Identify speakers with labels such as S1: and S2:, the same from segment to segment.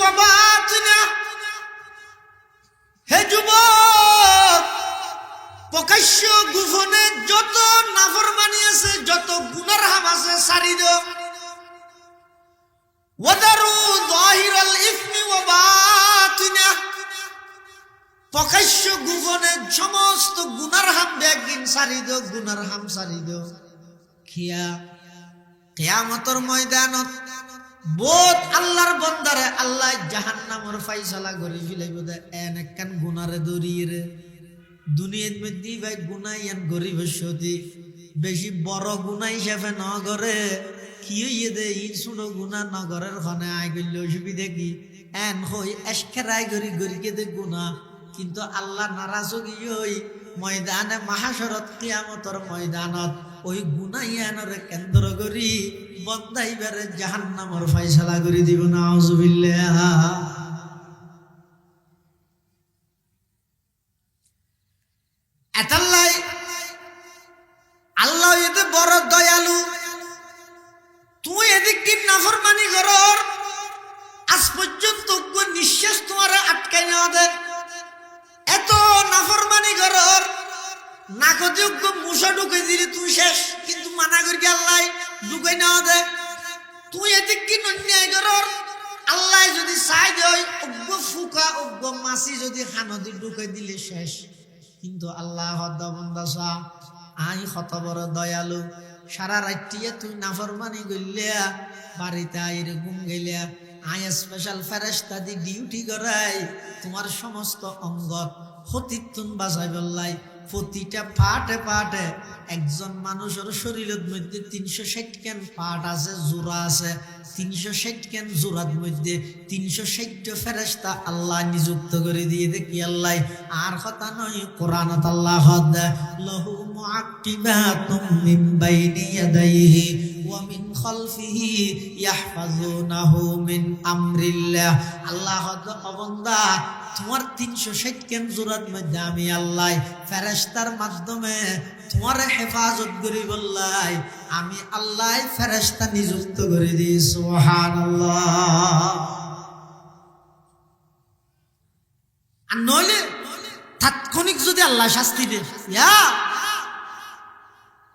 S1: ওয়া বাতিনা, হে যুবক, প্রকাশ্য গোপনে যত নাফরমানি আছে, যত গুনার হাম আছে সারি দাও। ওয়াদারু যাহিরাল ইসমি ওয়া বাতিনা, প্রকাশ্য গোপনে সমস্ত গুনার হাম একদিন সারি দাও, গুনার হাম সারি দাও। কিয়ামতের ময়দানত বহুত আল্লাহর বন্দারে আল্লাহ জাহান্নামের ফাইসালা করে ফেলাইব দে। এন একখান গুনারে দরিয়ে দুনিয়ার মধ্যে ভাই গুনাই এন গরিব সতী বেশি বড় গুনাই হিসাবে ন করে কি হইয়ে দে ই ছোট গুণা নগরের খনে আয় করলে অসুবিধা কি? এন হই এসকেরাই গরি গরিকে দে গুণা, কিন্তু আল্লাহ নারাজ হই ময়দানে মাহাশরত কিয়ামতের ময়দানত ওই গুনাইয়ানরে কেন্দ্র করি বন্দাইবারে জাহান্নামের ফয়সালা করে দিব। নাউজুবিল্লাহ। এতাল্লাই আল্লাহ এতে বড় দয়ালু। তুই এদিক দিন নাফরমানি করর, আজ পর্যন্ত নিঃশ্বাস তোমার আটকাই নেওয়া দে। এত নাফরমানি করর, নাকযোগ্য মুসা ঢুকে দিলে তুই শেষ, কিন্তু মানা করি আল্লাহ ঢুকে নেওয়া দে। তুই এদিক কি অন্যায় করর, আল্লাহ যদি চাই দেয় অজ্ঞ ফুকা অজ্ঞ মাছি যদি হানদি ঢুকে দিলে শেষ, কিন্তু আল্লাহ বন্দা আই কত বড় দয়ালু। সারা রাত্রিয়ে তুই নাফরমানি গইলিয়া বাড়িতে আইরে ঘুম গেলিয়া আই স্পেশাল ফেরেশতা দি ডিউটি করাই তোমার সমস্ত অঙ্গ হতিতুন বাজাই বললাই। প্রতিটা পাটে পাটে একজন মানুষের শরীরের মধ্যে 360 কেন পাট আছে, জোড়া আছে। 360 কেন জোড়ার মধ্যে 360 ফেরেশতা আল্লাহ নিযুক্ত করে দিয়ে দেখি আল্লাহ আর কথা নয়। কোরআনত আল্লাহ লাহু মুআক্কিবাতুম মিন বাইনি ইয়াদাইহি ওয়া মিন খালফিহি ইয়াহফাজুনাহু মিন আমরিল্লাহ। আল্লাহ বান্দা তোমার 360 কেন জোড়ার মধ্যে আমি আল্লাহ ফেরেশতার মাধ্যমে তোমার হেফাজত করি বললাই। আমি আল্লাহ ফেরেশতা নিযুক্ত করে দিই। সুবহানাল্লাহ। আর নইলে তাৎক্ষণিক যদি আল্লাহ শাস্তি দেয়,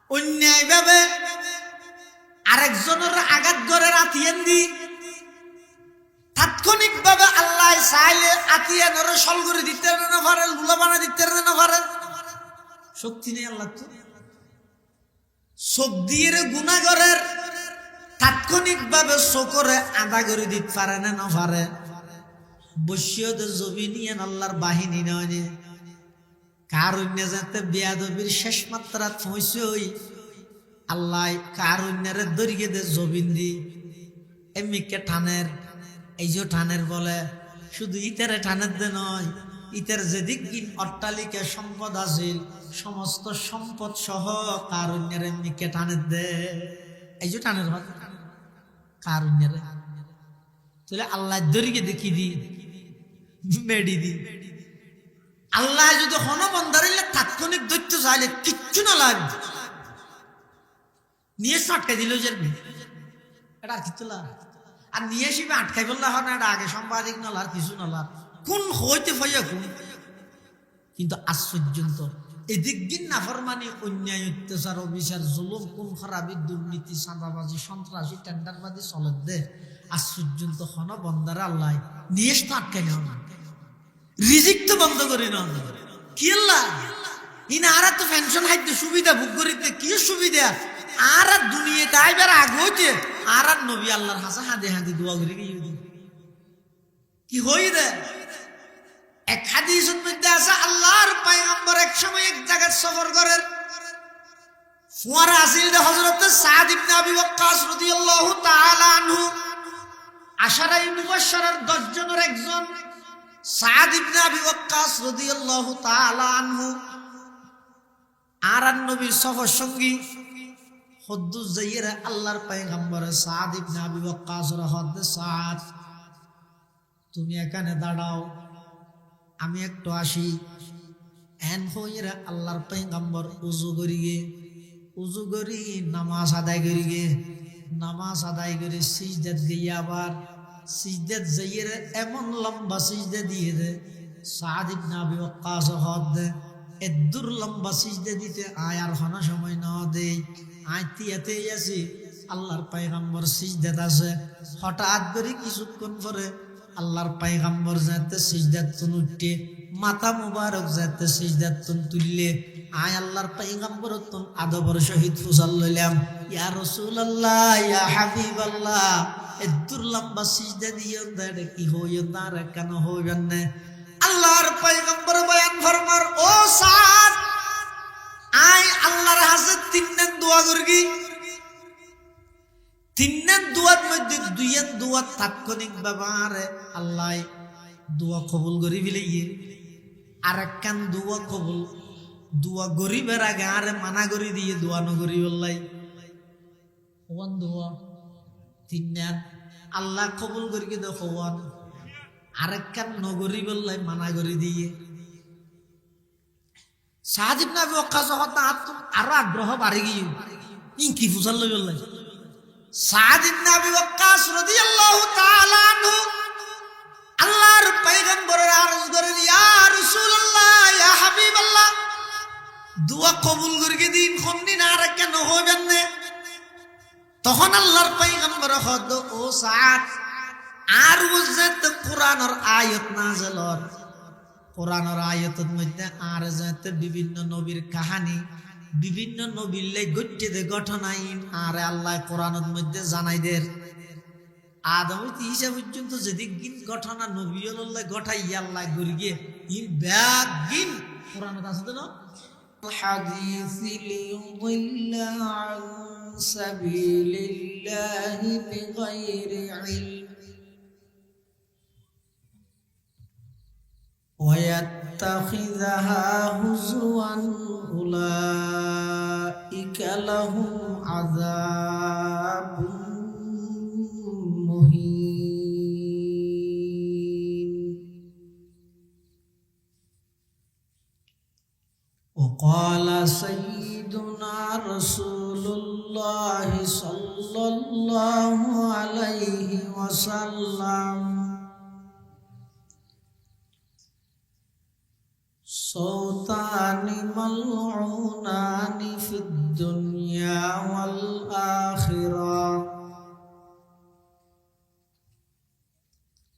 S1: অন্যায় ভাবে আরেকজনের আঘাত করে আতিয়ান দি, তাৎক্ষণিক ভাবে আল্লাহ চাইলে আতিয়ানের সল করে দিতে না পারে, লুলা বানা দিতে না পারে, শক্তি নেই আল্লাহ। তো চোখ দিয়ে গুনাহগারের তাৎক্ষণিক ভাবে চোখরে আদা করে দিতে পারে না পারে। বসিয়তে জবি নিয়ে আল্লাহর বাহিনী নয় কারুণ্যে যাতে বেয়াদবির শেষ মাত্রা পৌঁছই আল্লাহ কারুণ্যের দরিয়ে দে জবিন দি এমনিকে টানের। এই যে টানের বলে শুধু ইতারে টানের দে নয়, ইতার যেদিক অট্টালিকা সম্পদ আছিল সমস্ত সম্পদ সহ কারুণ্যের এমনিকে টানের দে। এই যে টানের হয় কারুণ্যের তাহলে আল্লাহ দরিয়ে দেখি দি মেডি দি। আল্লাহ যদি হন বন্ধারিলে তাৎক্ষণিক দৈত্য চাইলে কিচ্ছু না লাগবে, নিয়ে আটকাই দিল যে এটা আর কিচ্ছু লাগ। আর নিয়ে এসে আটকাই বললে হয় না, এটা আগে সাংবাদিক নালার কিছু নালার কোন হইতে ফাইয়া কোন। কিন্তু আশ্চর্যন্ত এদিক দিন নাফরমানি অন্যায় অত্যাচার অবিচার জুলুম কোন খারাপি দুর্নীতি চাঁদাবাজি সন্ত্রাসী টেন্ডারবাজি চলে দে। আশ্চর্যন্ত হন বন্দারা আল্লাহ নিয়ে তো আটকাই নেওয়া না, রিজিক তো বন্ধ করে নেওয়া কি আল্লাহ ইনা আর তো পেনশন হাইতে সুবিধা ভোগ করিতে কি সুবিধা আর দুনিয়াতে আইবার আগ হইতে আর নবী আল্লাহর হাসা হাঁদে হাঁদে দোয়া করে কি হই রে। এক হাদিসের মধ্যে আছে আল্লাহর পয়গম্বর এক সময় এক জায়গায় সফর করেন, ফুয়ারা আসিল হযরত সাদ ইবনে আবি ওয়াক্কাস রাদিয়াল্লাহু তাআলা আনহু, আশারায়ে মুবাশশারার 10 জনের একজন সাদ ইবনে আবি ওয়াক্কাস রাদিয়াল্লাহু তাআলা আনহু আর নবীর সফর সঙ্গী হদ্দুস যাইরা আল্লাহর পয়গম্বর সাদ ইবনে আবি ওয়াক্কাস রাহদে সাদ তুমি এখানে দাঁড়াও আমি একটু আসি। এন হইরা আল্লাহর পয়গম্বর উযু করি নামাজ আদায় করি নামাজ আদায় করে সিজদাত গিয়ে আবার সিজদাত যাইয়ে এমন লম্বা সিজদা দিয়ে দে সাদ ইবনে আবি ওয়াক্কাস হদ দে এদুর লম্বা সিজদা দিতে আর হনা সময় না দেই আইতিয়াতে আছি আল্লাহর পয়গম্বর সিজদাত আছে হঠাৎ করে কিছুক্ষণ পরে আল্লাহর পয়গম্বর যাতে সিজদাত উঠে মাথা মুবারক যাতে সিজদাত তুললে আল্লাহর পয়গম্বর আদবর সহিত ফুসাল লইলাম ইয়া রাসূলুল্লাহ ইয়া হাবিবাল্লাহ এদুর লম্বা সিজদা দিয়ে দে কি হইও না রে কেন হইবেন না আল্লাহর পয়গম্বর বয়ান ফরমার ও সাদ আল্লাহর হাতে তিনজন দোয়া করগি তিনজন দোয়ার মধ্যে দুইয়ের দোয়া তাৎক্ষণিক ব্যবহারে আল্লাহ দোয়া কবুল করি ফেলিয়ে আর একখান দোয়া কবুল দোয়া গরিবের আগে আরে মানা করি দিয়ে দোয়া নগরি বললাই হওয়ান দোয়া তিনজন আল্লাহ কবুল করি কে দেখো হওয়ান আরেকখান নগরী বললাই মানা করি দিয়ে সাদ ইবনে আবি ওয়াক্কাস আরো আগ্রহ বাড়ি গিয়ে কি ফুসাল লই বললাই সাদ ইবনে আবি ওয়াক্কাস রাদিয়াল্লাহু তাআলা আনহু আল্লাহর পয়গম্বরের আরজ করেন ইয়া রাসূলুল্লাহ ইয়া হাবিবাল্লাহ দোয়া কবুল করি দিন কোনদিন আর কেন হইবেন না তখন আল্লাহর পয়গম্বর হদ ও সাদ আর ওজত কোরআনের আয়াত নাযিল হল কোরআনের আয়াতের মধ্যে আর যাতে বিভিন্ন নবীর কাহিনী বিভিন্ন নবীর লাই ঘটতে ঘটনাই আর আল্লাহ কোরআনের মধ্যে জানাই দের আদম হইতে ঈসা পর্যন্ত যেদিন ঘটনা নবী আল্লাহ ঘটাই আল্লাহ করি গিয়ে ইন ব্যাগ গিন কোরআনত আছে তো না الحديث ليضل عن سبيل الله بغير علم ويتخذها هزوا أولئك لهم عذاب مهين وقال سيدنا رسول الله صلى الله عليه وسلم صوتان ملعونان في الدنيا والآخرة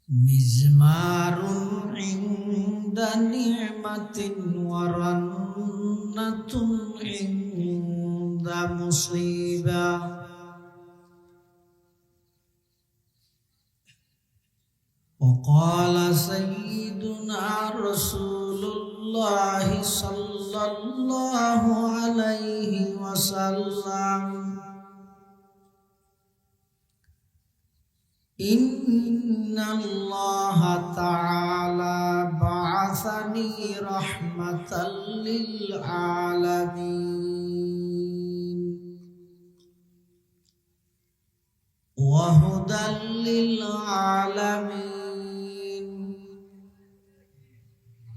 S1: مزمار عند نعمة ورنة عند مصيبة وقال سيدنا رسول الله صلى الله عليه وسلم إن الله تعالى بعثني رحمة للعالمين وهدى للعالمين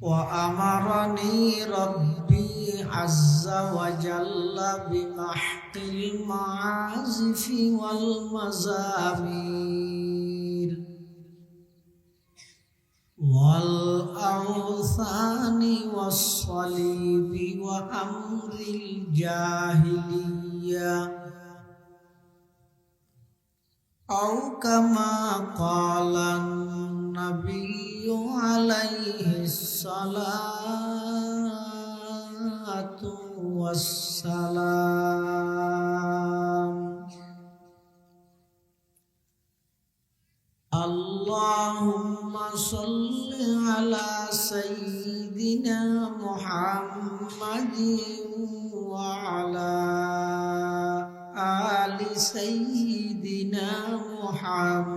S1: وأمرني ربي عز وجل بمحق المعازف والمزامير والأوثان والصليب وأمر الجاهلية أو كما قال النبي عليه الصلاة والسلام اللهم صل على سيدنا محمد وعلى آل سيدنا محمد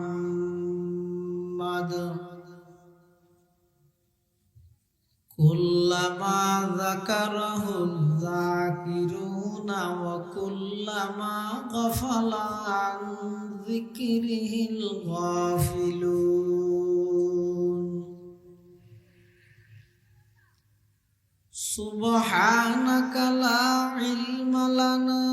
S1: كلما ذكره الذاكرون وكلما غفل عن ذكره الغافلون سبحانك لا علم لنا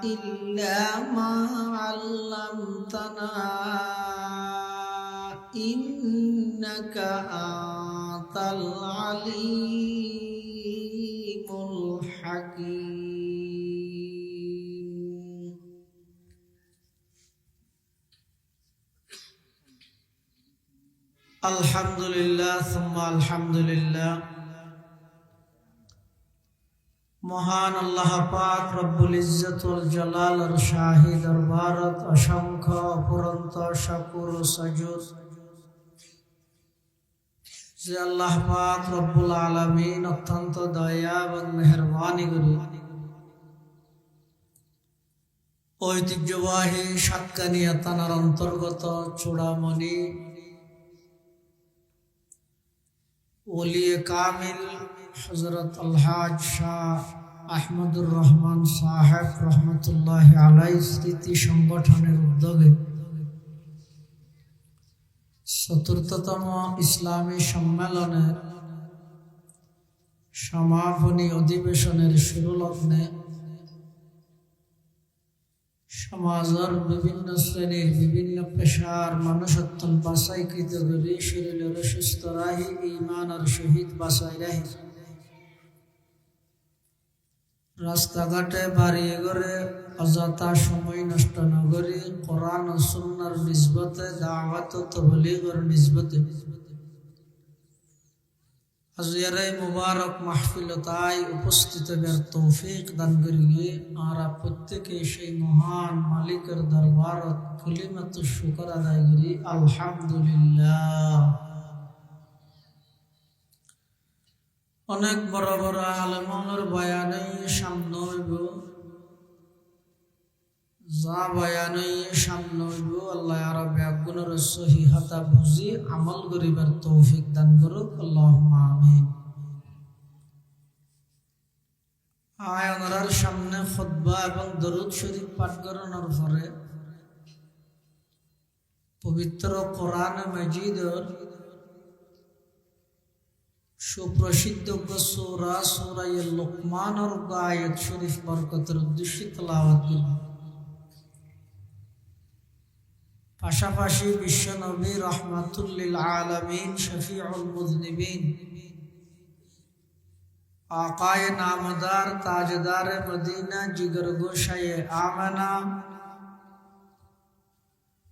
S1: إلا ما علمتنا إنك أنت العليم الحكيم. الحمد لله ثم الحمد لله. মহান আল্লাহ পাক রব্বুল ইজ্জত ওয়াল জালালের শাহী দরবারত অসংখ্য অপরন্ত শুকর ও সাজুদ যে আল্লাহ পাক রব্বুল আলামিন অত্যন্ত দয়া এবং মেহেরবানি করে ঐতিহ্যবাহী সাতকানিয়া থানার অন্তর্গত চূড়ামণি ওলিয়ে কামিল হযরত আলহাজ শাহ আহমদুর রহমান সাহেব রহমতুল্লাহি আলাইহি স্মৃতি সংগঠনের উদ্যোগে চতুর্থতম ইসলামী সম্মেলনের সমাপনী অধিবেশনের শুরু লগ্নে সমাজের বিভিন্ন শ্রেণীর বিভিন্ন পেশার মানুষ অত্যন্ত বাছাইকৃত করে শরীরের সুস্থ রাহি ঈমানের সহিত বাছাই রাহি রাস্তাঘাটে বাড়ি ঘরে অযথা সময় নষ্ট না করে কোরআন ও সুন্নাহর নিসবতে দাওয়াত ও তাবলীগের নিসবতে আজকের এই মুবারক মাহফিলতায় উপস্থিত হবার তৌফিক দান করিয়ে আমরা প্রত্যেকে সেই মহান মালিকের দরবারত কালিমাতুশ শুকর আদায় করি আলহামদুলিল্লাহ। অনেক বড় বড় আলেমের বয়ানে সামনে হইব, যা বয়ানে সামনে হইব আল্লাহ আর ব্যাগুনের সহিহতা বুঝি আমল করিবার তৌফিক দান করুক আল্লাহুম্মা আমিন। আয়ানার সামনে খুতবা এবং দরুদ শরীফ পাঠ করানোর পরে পবিত্র কোরআন মাজিদের সুপ্রসিদ্ধ সূরা সূরা লুকমানের আয়াত শরীফ বরকতের উদ্দেশ্যে তেলাওয়াত করব। পাশাপাশি বিশ্বনবী রাহমাতুল লিল আলামিন শফিউল মুযনিবিন আকায়ে নামদার তাজদারে মদিনা জিগর গোশায়ে আমানা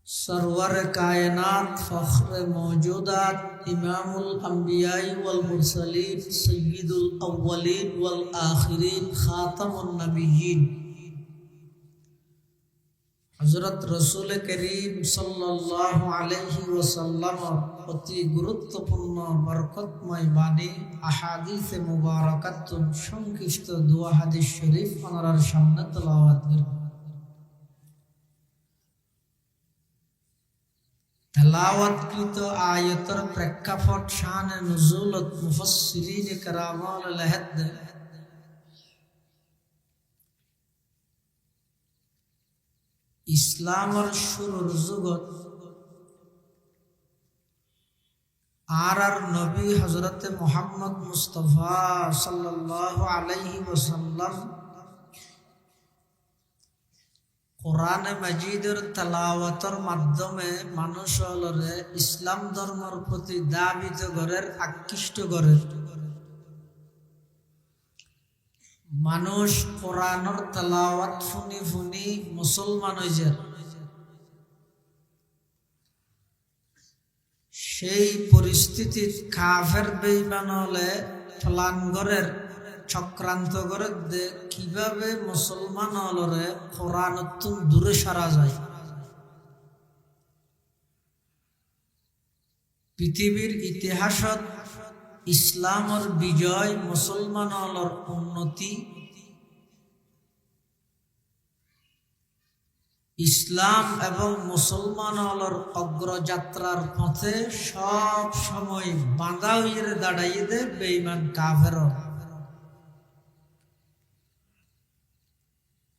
S1: सरवर कायनात फख्र मौजूदात इमामुल अंबियाई वल मुरसलीन सय्यिदुल अव्वलीन वल आखिरीन खातमुन नबिय्यीन हजरत रसूल करीम सल्लल्लाहु अलैहि वसल्लम अति गुरुत्वपूर्ण बरकतमय बानी अहादीस मुबारकातुन संक्षिप्त दुआ हादिस शरीफ अनरार सामने तेलावत करब। তেলাওয়াতকৃত আয়াতের প্রেক্ষাপট শানে নুজুলত মুফাসসিরিন কেরামাল লাহাদ ইসলামের শুরুর যুগত আর নবী হযরত মুহাম্মদ মুস্তাফা সাল্লাল্লাহু আলাইহি ওয়াসাল্লাম কোরআন মাজিদের তেলাওয়াতের মাধ্যমে মানুষরে ইসলাম ধর্মের প্রতি দাবিত করার আকৃষ্ট করে। মানুষ কোরআনের তেলাওয়াত শুনি শুনি মুসলমান হয়ে সেই পরিস্থিতির কাফের বেঈমান হলে প্ল্যান করে চক্রান্ত করে দে কিভাবে মুসলমান হলরে কোরআন দূরে সারা যায়। পৃথিবীর ইতিহাসত ইসলামের বিজয় মুসলমান হলর উন্নতি ইসলাম এবং মুসলমান হলর অগ্রযাত্রার পথে সব সময় বাঁধা হয়ে দাঁড়াইয়ে দে বেঈমান কাফের।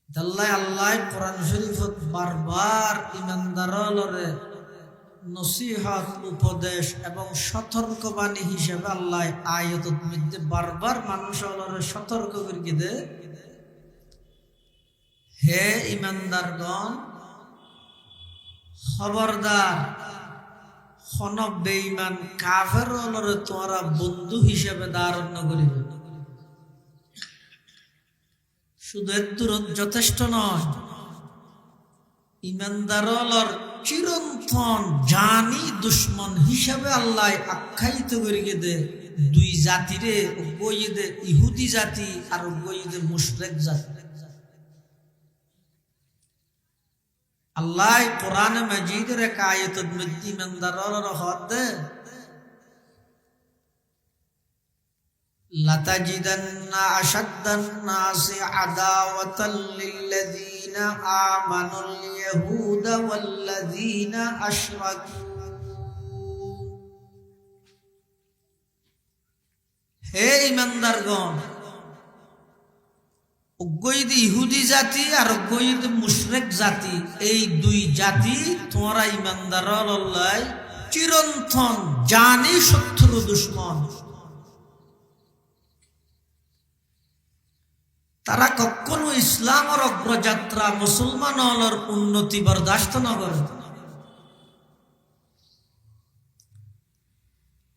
S1: আল্লাহ কোরআন শরীফত বারবার ইমানদাররে নসিহত উপদেশ এবং সতর্কবাণী হিসেবে আল্লাহ আয়াতত মধ্যে বারবার মানুষরে সতর্ক করে দে হে ইমানদারগণ, খবরদার হন বেঈমান কাফের হলরে তোমরা বন্ধু হিসেবে ধারণ করিবে। শুধু এদুরত যথেষ্ট নয়, ইমানদার হলর চিরন্তন জানি দুশ্মন হিসাবে আল্লাহ আখ্যায়িত করিয়ে দে দুই জাতিরে, গইদে ইহুদি জাতি আর গইদে মুশরিক জাতি। আল্লাহ কোরআনে মাজিদের এক আয়াতের মধ্যে ইমানদারর হদ দে, লাতাজিদান্না আশাদ্দান নাসি আদাওয়াতাল লিল্লাযীনা আমানুল ইয়াহুদা ওয়াল্লাযীনা আশরাকু। হে ইমানদারগণ, অজ্ঞইদ ইহুদি জাতি আর অজ্ঞইদ মুশরিক জাতি, এই দুই জাতি তোমরা ইমানদারর আল্লাহ চিরন্তন জানি শত্রু দুশ্মন। তারা কখনো ইসলামের অগ্রযাত্রা মুসলমানের উন্নতি বরদাস্ত না করে।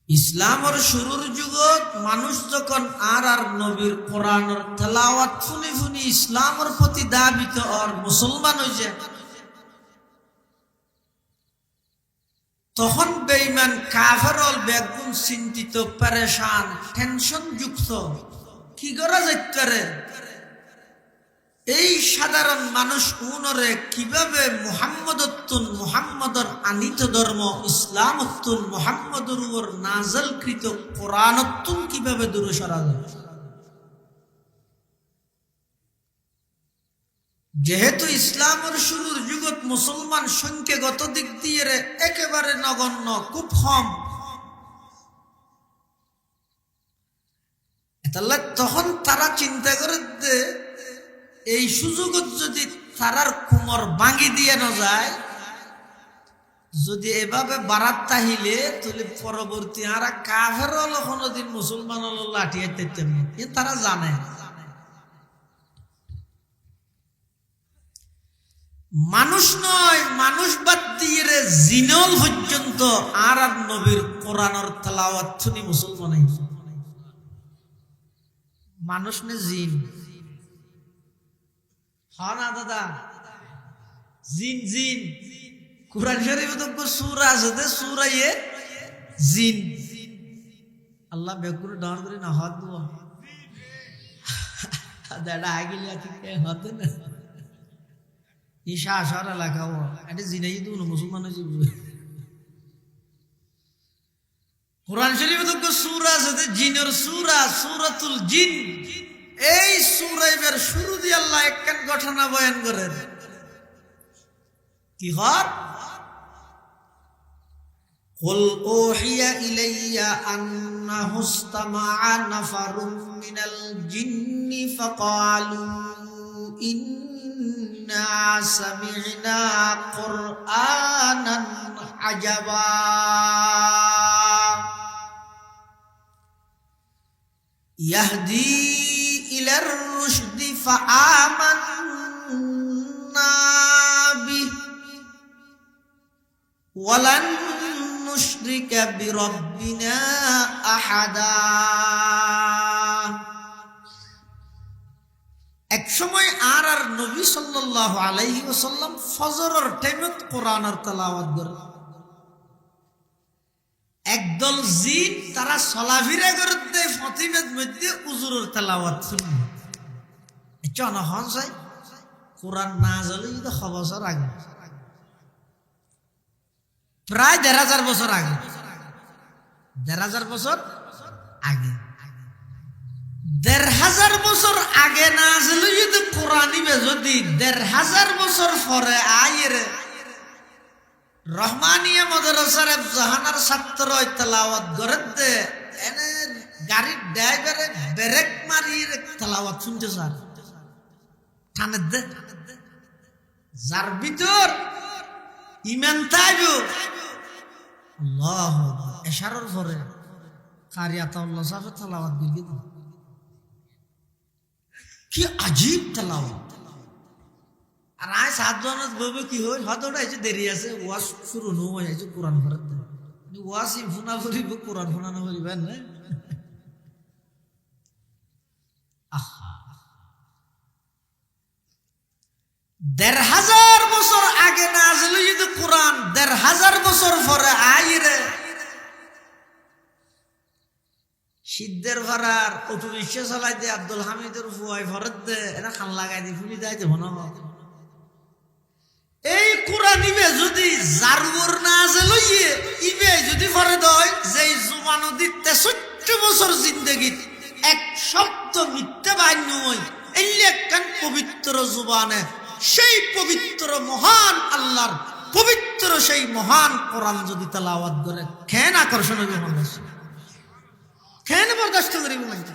S1: ইসলামের শুরুর যুগত মানুষ যখন আর নবীর কোরআনের তেলাওয়াত শুনি শুনি ইসলামের প্রতি দাবিত আর মুসলমান হয়েছে, তখন বেঈমান কাফের বেগুন চিন্তিত, পেরেশান, টেনশন যুক্ত। কি করা যাইতে এই সাধারণ মানুষ উনরে কিভাবে মুহাম্মদর আনিত ধর্ম ইসলামত্তুন মুহাম্মদর উপর নাযিলকৃত কোরআনত্তুন কিভাবে দূরে সরা যায়। যেহেতু ইসলামের শুরুর যুগত মুসলমান সংখ্যাগত দিক দিয়ে একেবারে নগণ্য, খুব কম, তখন তারা চিন্তা করে এই সুযোগত যদি তারার কুমর ভাঙি দিয়ে না যায়, যদি এভাবে বারাত তাহিলে তাহলে পরবর্তী আর কাফের হলো কোনদিন মুসলমান হলো লাঠিয়ে দিতেন, তারা জানে। মানুষ নয়, মানুষ বাদ দিয়ে জিনল পর্যন্ত আর নবীর কোরআনের তেলাওয়াত শুনি মুসলমান। মানুষ নে জিন, হ্যাঁ না দাদা, জিন জিন কুরআন শরীফে তো সূরা আছে, সূরা জিন। আল্লাহ বেকুর ডর করে না হাত দুয়া দাদা আগিলে ঠিক হতে না ঈশা আশার এলাকা ও এটা জিনাই তো মুসলমান হয়েছে। কুরআন শরীফে তো সূরা আছে জিনের সূরা, সূরাতুল জিন। এই সূরার শুরু দিয়ে আল্লাহ একখান ঘটনা বয়ান করেন। কি হয়? কুল ওহিয়া ইলাইয়া আন্নাহু ইসতামাআ নাফারুম মিনাল জিন্নি ফাকালু ইন্না সামি'না কুরআনান আজাবা ইয়াহদি ইলার রুশদি ফাআমান্না বিহি ওয়ালান নুশরিকা বিরাব্বিনা আহাদা। এক সময় আর নবী সাল্লাল্লাহু আলাইহি ওয়াসাল্লাম ফজরের টাইমত কোরআনের তেলাওয়াত করে। একদল জিন তারা চলাফেরা করতে ফতিমের মধ্যে হুজুরের তেলাওয়াত শুনে চনহন চাই কোরআন নাযিল হইতে 6 বছর আগে, প্রায় ১,৫০০ বছর আগে, ১,৫০০ বছর আগে, ১,৫০০ বছর আগে নাযিল হইতে কোরআন যদি ১,৫০০ বছর পরে আয়ের রহমানিয়া মাদ্রাসার জাহানার ছাত্র তেলাওয়াত করতে এনে গাড়ির ড্রাইভারে ব্রেক মারিয়ে তেলাওয়াত শুনতে স্যার টানে দে, যার ভিতর ইমান তাইব আল্লাহ এশারার পরে কারিয়াতাল্লাহ সাহেব তেলাওয়াত দিল। কি আজীব তেলাওয়াত! আর আয় সাতজনের বলবে কি হয় হয়তো ওটা দেরি আছে ওয়াজ শুরু নয় কোরআন ফেরত ওয়াজ ফুনা করিব কোরআন ফুনানো করিবেন না আহা ১,৫০০ বছর আগে নাযিল হইছে কোরআন ১,৫০০ বছর পরে আইরে সিদ্ধের ভাড়ার অটো রিক্সা চালাই দে আব্দুল হামিদের ফুয়াই ফরত দে এরা খান লাগাই দি ফুলি দেয় মনে হয় এই কোরআন ইবে যদি জারুর না আছে লইয়ে ইবে যদি ফরে দয় যে জুবান দিতে ৬৪ বছর জিন্দেগিত এক শব্দ মিথ্যা বাক্য নয় এই একখান পবিত্র জুবানে সেই পবিত্র মহান আল্লাহর পবিত্র সেই মহান কোরআন যদি তেলাওয়াত করে কেন আকর্ষণ হবে মানুষ কেন বরদাস্ত করিব মানুষ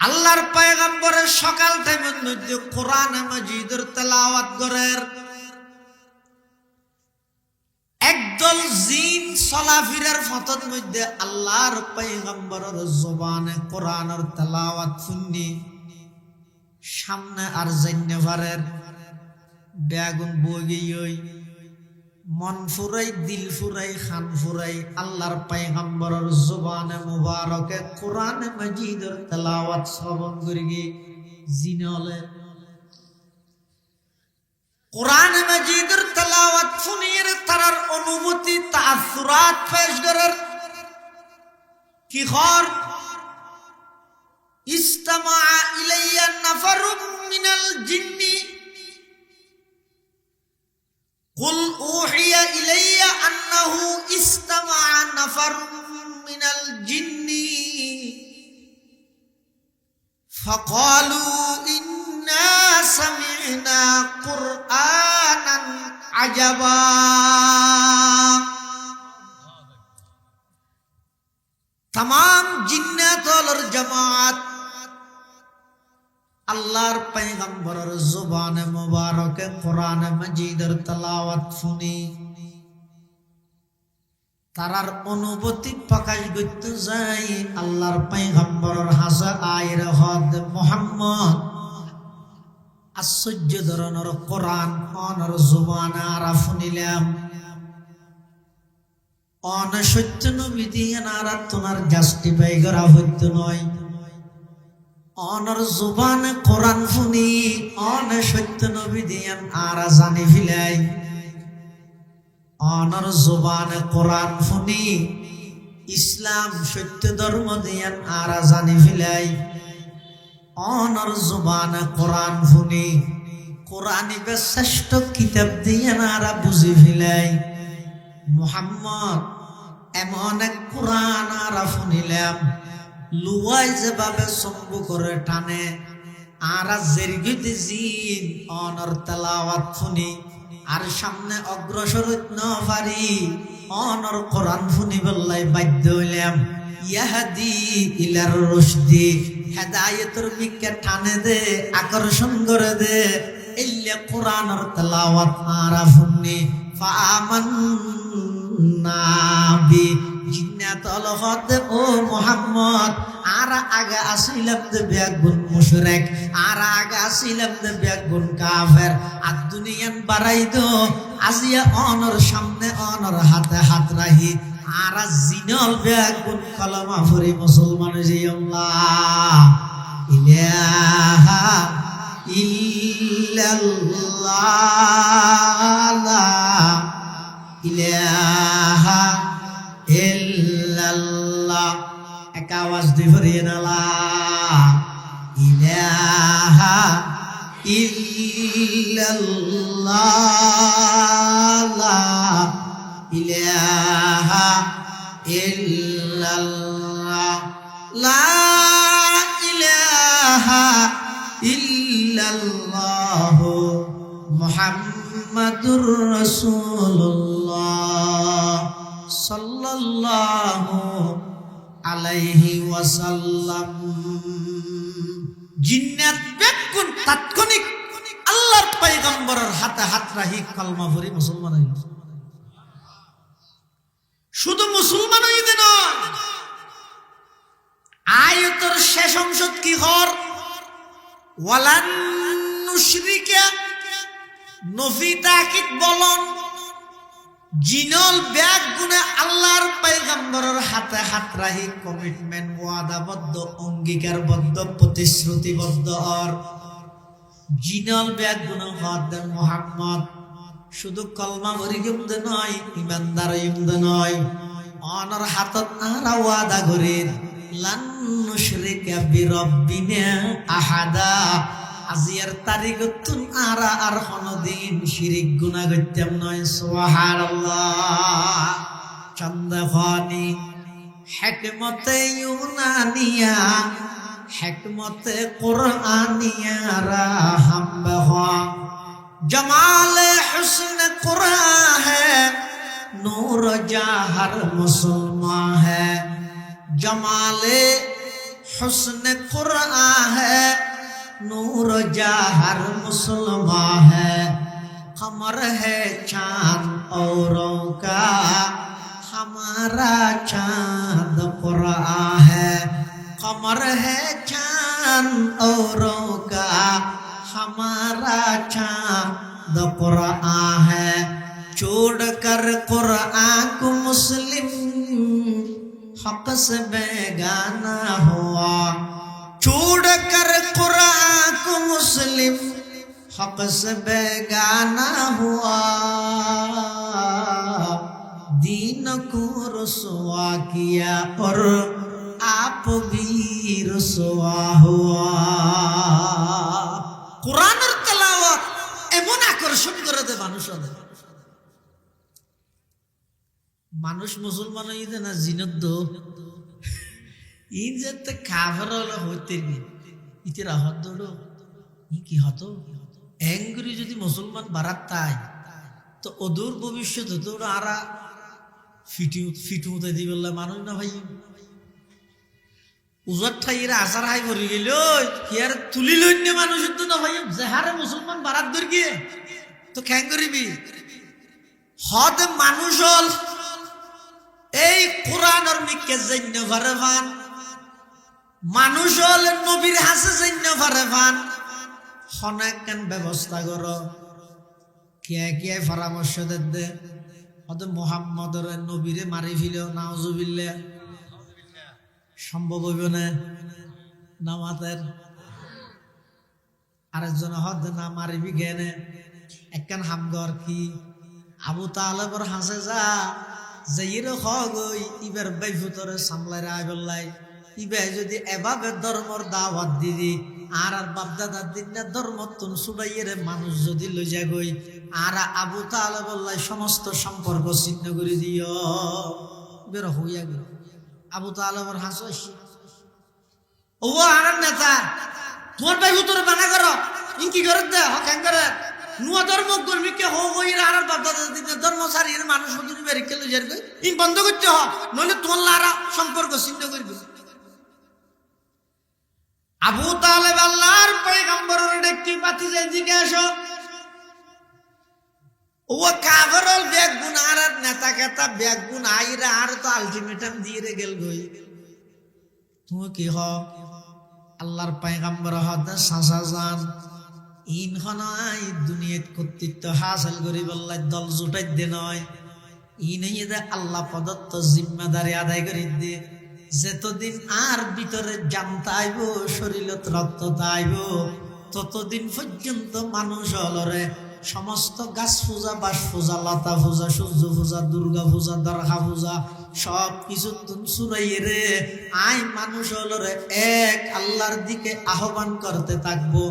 S1: আল্লাহর পয়গম্বরের সকাল টাইমের মধ্যে কোরআন মাজিদের তেলাওয়াত করেন একদল জিন চলাফিরার পথের মধ্যে আল্লাহর পয়গম্বরের জবানে কোরআনের তেলাওয়াত শুনি সামনে আর জান্নে পারেন বেগুন বগিয়ই মন ফুরাই দিল ফুরাই খান ফুরাই আল্লাহর পয়গম্বরের জবানে মুবারকে কোরআন মাজিদের তেলাওয়াত শ্রবণ করি জিনলে কোরআন মাজিদের তেলাওয়াত শুনিয়ে তার অনুভূতি তাআসসুরাত পেশ করার কি খর ইস্তামা ইলাইয়া নাফারুম মিনাল জিন্নি قل أوحي إلي أنه استمع نفر من الجن فقالوا إنا سمعنا قرآنا عجبا तमाम जिन्नात और जमात আল্লাহর পয়গম্বরের জবানে মুবারকে কোরআন মাজিদের তেলাওয়াত শুনি তারার অনুভূতি প্রকাশ করতে যাই আল্লাহর পয়গম্বরের হাসা আয়ের হদ মুহাম্মদ আশ্চর্য ধরনের কোরআন অনর জবানে আরা শুনিলাম অন সত্য নবী দিয়ে নারা তোমার জাস্টিফাই করা হইতো নয় অনর জুবানে কোরআন শুনি অন সত্য নবী দিয়ান আরা জানি ফিলাই অনর জুবানে কোরআন শুনি ইসলাম সত্য ধর্ম দিয়ান আরা জানি ফিলাই অনর জুবানে কোরআন শুনি কোরআনিকে শ্রেষ্ঠ কিতাব দিয়ান আরা বুঝি ফিলাই মুহাম্মদ এমন এক কোরআন আরা শুনিলাম লুয়াই যেভাবে সম্ভব করে টানে আর জেরগিতে জিন অনর তেলাওয়াত শুনি আর সামনে অগ্রসর ন পারি অনর কোরআন শুনি বললাই বাধ্য হইলাম ইয়াহাদি ইলার রশদি হেদায়েতের দিকে টানে দে আকর্ষণ করে দে ইল্লা কোরআনের তেলাওয়াত আরা শুনি ফাআমান্না বি জিন্নাত অলহদ ও মুহাম্মদ আরা আগে আসিলাম দে বেগুন মুশরিক আরা আগে আসিলাম দে বেগুন কাফের আর দুনিয়ান বাড়াই দো আজিয়া অনর সামনে অনর হাতে হাত রাহি আরা জিনল বেগুন কলমা পড়ি মুসলমান জি আল্লাহ ইলাহা ইল্লাল্লাহ ইলাহা ইল্লাল্লাহ এক আওয়াজ দিয়ে ভরিয়ে নালা ইলাহা ইল্লাল্লাহ ইলাহা ইল্লাল্লাহ লা ইলাহা ইল্লাল্লাহ মুহাম্মাদুর রাসূলুল্লাহ সাল্লাল্লাহু আলাইহি ওয়াসাল্লাম জিন্নাত বেকুন তাৎক্ষণিক আল্লাহর পয়গম্বরের হাতে হাত রাখি কলমা পড়ি মুসলমান হইল শুধু মুসলমান হইল নয় আয়াতের শেষ অংশ কি হর ওয়ালান নুশরিকা নফি তাকিদ বলন জিনল ব্যাগ গুনে আল্লাহর পয়গম্বরের হাতে হাত রাখি কমিটমেন্ট ওয়াদাবদ্ধ অঙ্গীকারবদ্ধ প্রতিশ্রুতিবদ্ধ আর জিনল ব্যাগ গুনে হদ্দের মুহাম্মদ শুধু কলমা ভরি গেমদে নয় ইমানদার ইমদে নয় অনর হাতত আরা ওয়াদা করে লান নুশরিকা বিরাব্বিনা আহাদা আজিয়ার তারিখতুন আরা আর কোনদিন শিরিক গুনাহ করতাম নয় সুবহানাল্লাহ চন্দ্রখানি হিকমতে ইউনানিয়া হিকমতে কুরআনিয়া রাহম বহা जमाल हुस्न कुरान है नूर जाहर मुसलमान है जमाल हुस्न कुरान है नूर जाहर मुसलमान है कमर है चांद औरों का हमारा चांद कुरान है कमर है चांद औरों का हमारा चांद कुरान है छोड़कर कुरान को मुस्लिम हक से बेगाना हुआ छोड़कर कुरान को मुस्लिम हक से बेगाना हुआ दीन को रुसवा किया और आप भी रुसवा हुआ কোরআনের তেলাওয়াত এমন আকর্ষণ করে দে মানুষ মুসলমান হইতে না জিনদ ই যেতে কাফের হলো হইতে ইতে রাহত দৌড়ো ই কি হতো এঙ্গুরি যদি মুসলমান বারাত তাই তো অদূর ভবিষ্যৎ হতো আরা ফিটুতে দি বললে মানুষ না ভাই উজর ঠাইরা আসার হাই ভরি গেল কি আর তুলি লইন্য মানুষ তো না ভাই যাহারে মুসলমান বারাত দূর গিয়ে তো খ্যাং করিবি হদ মানুষ হল এই কোরআনের মিকে জন্য ভরে ভান মানুষ হল নবীর হাসে জন্য ভরে ভান অনেক কেন ব্যবস্থা কর কে কে পরামর্শ দে হদ মোহাম্মদের নবীরে মারি ফিল নাউজুবিল্লাহ সম্ভব হইব না নামাতের আরেকজন হদ না মারিবি গেনে একখান হামগর কি আবু তালেবর হাসে যা যাইর হই ইবার বাইফুতরে সামলাই আইবল্লাই ইবাই যদি এভাবে ধর্মর দাওয়াত দিদি আর বাপদাদার দিন না ধর্ম তুন সুবাইয়ের মানুষ যদি লই যা গই আর আবু তালেবল্লাই সমস্ত সম্পর্ক ছিন্ন করে দিও বের হইয়া গেল আবু তালেবর হাসো ও আর নেতা তোমার বাইফুতরে বানা করো ইনকি করে দে হ্যাং করে নুয়া ধর্ম কর্মীকে হইর আর বাপদাদা দিন ধর্ম সারিয়ে মানুষ যদি বেরিকে লই যার গই ইন বন্ধ করতে হ নইলে তোমার লারা সম্পর্ক ছিন্ন করবে আবু তালেব আল্লাহর পয়গম্বরের ডেকটি পাতি যায় দিকে আসো ও কাফেরল ব্যাগ গুণ আর নেতা কেতা ব্যাগ গুণ আইরা আর তো আলটিমেটাম দিয়ে রে গেল গই তুমি কি হ আল্লাহর পয়গম্বর হদ সাসা জান ইন হনাই দুনিয়াত কর্তৃত্ব হাসিল করি বললাই দল জুটাই দে নয় ইন দে আল্লাহ প্রদত্ত জিম্মাদারি আদায় করি দে যতদিন আর ভিতরে জানতে আইব শরীরত রক্ত আইব ততদিন পর্যন্ত মানুষ হলরে সমস্ত গাছ পূজা বাস পূজা লতা পূজা সূর্য পূজা দুর্গা পূজা দরগা পূজা সব কিছু চুরাইয়ে রে আই মানুষ হলরে এক আল্লাহর দিকে আহ্বান করতে থাকবো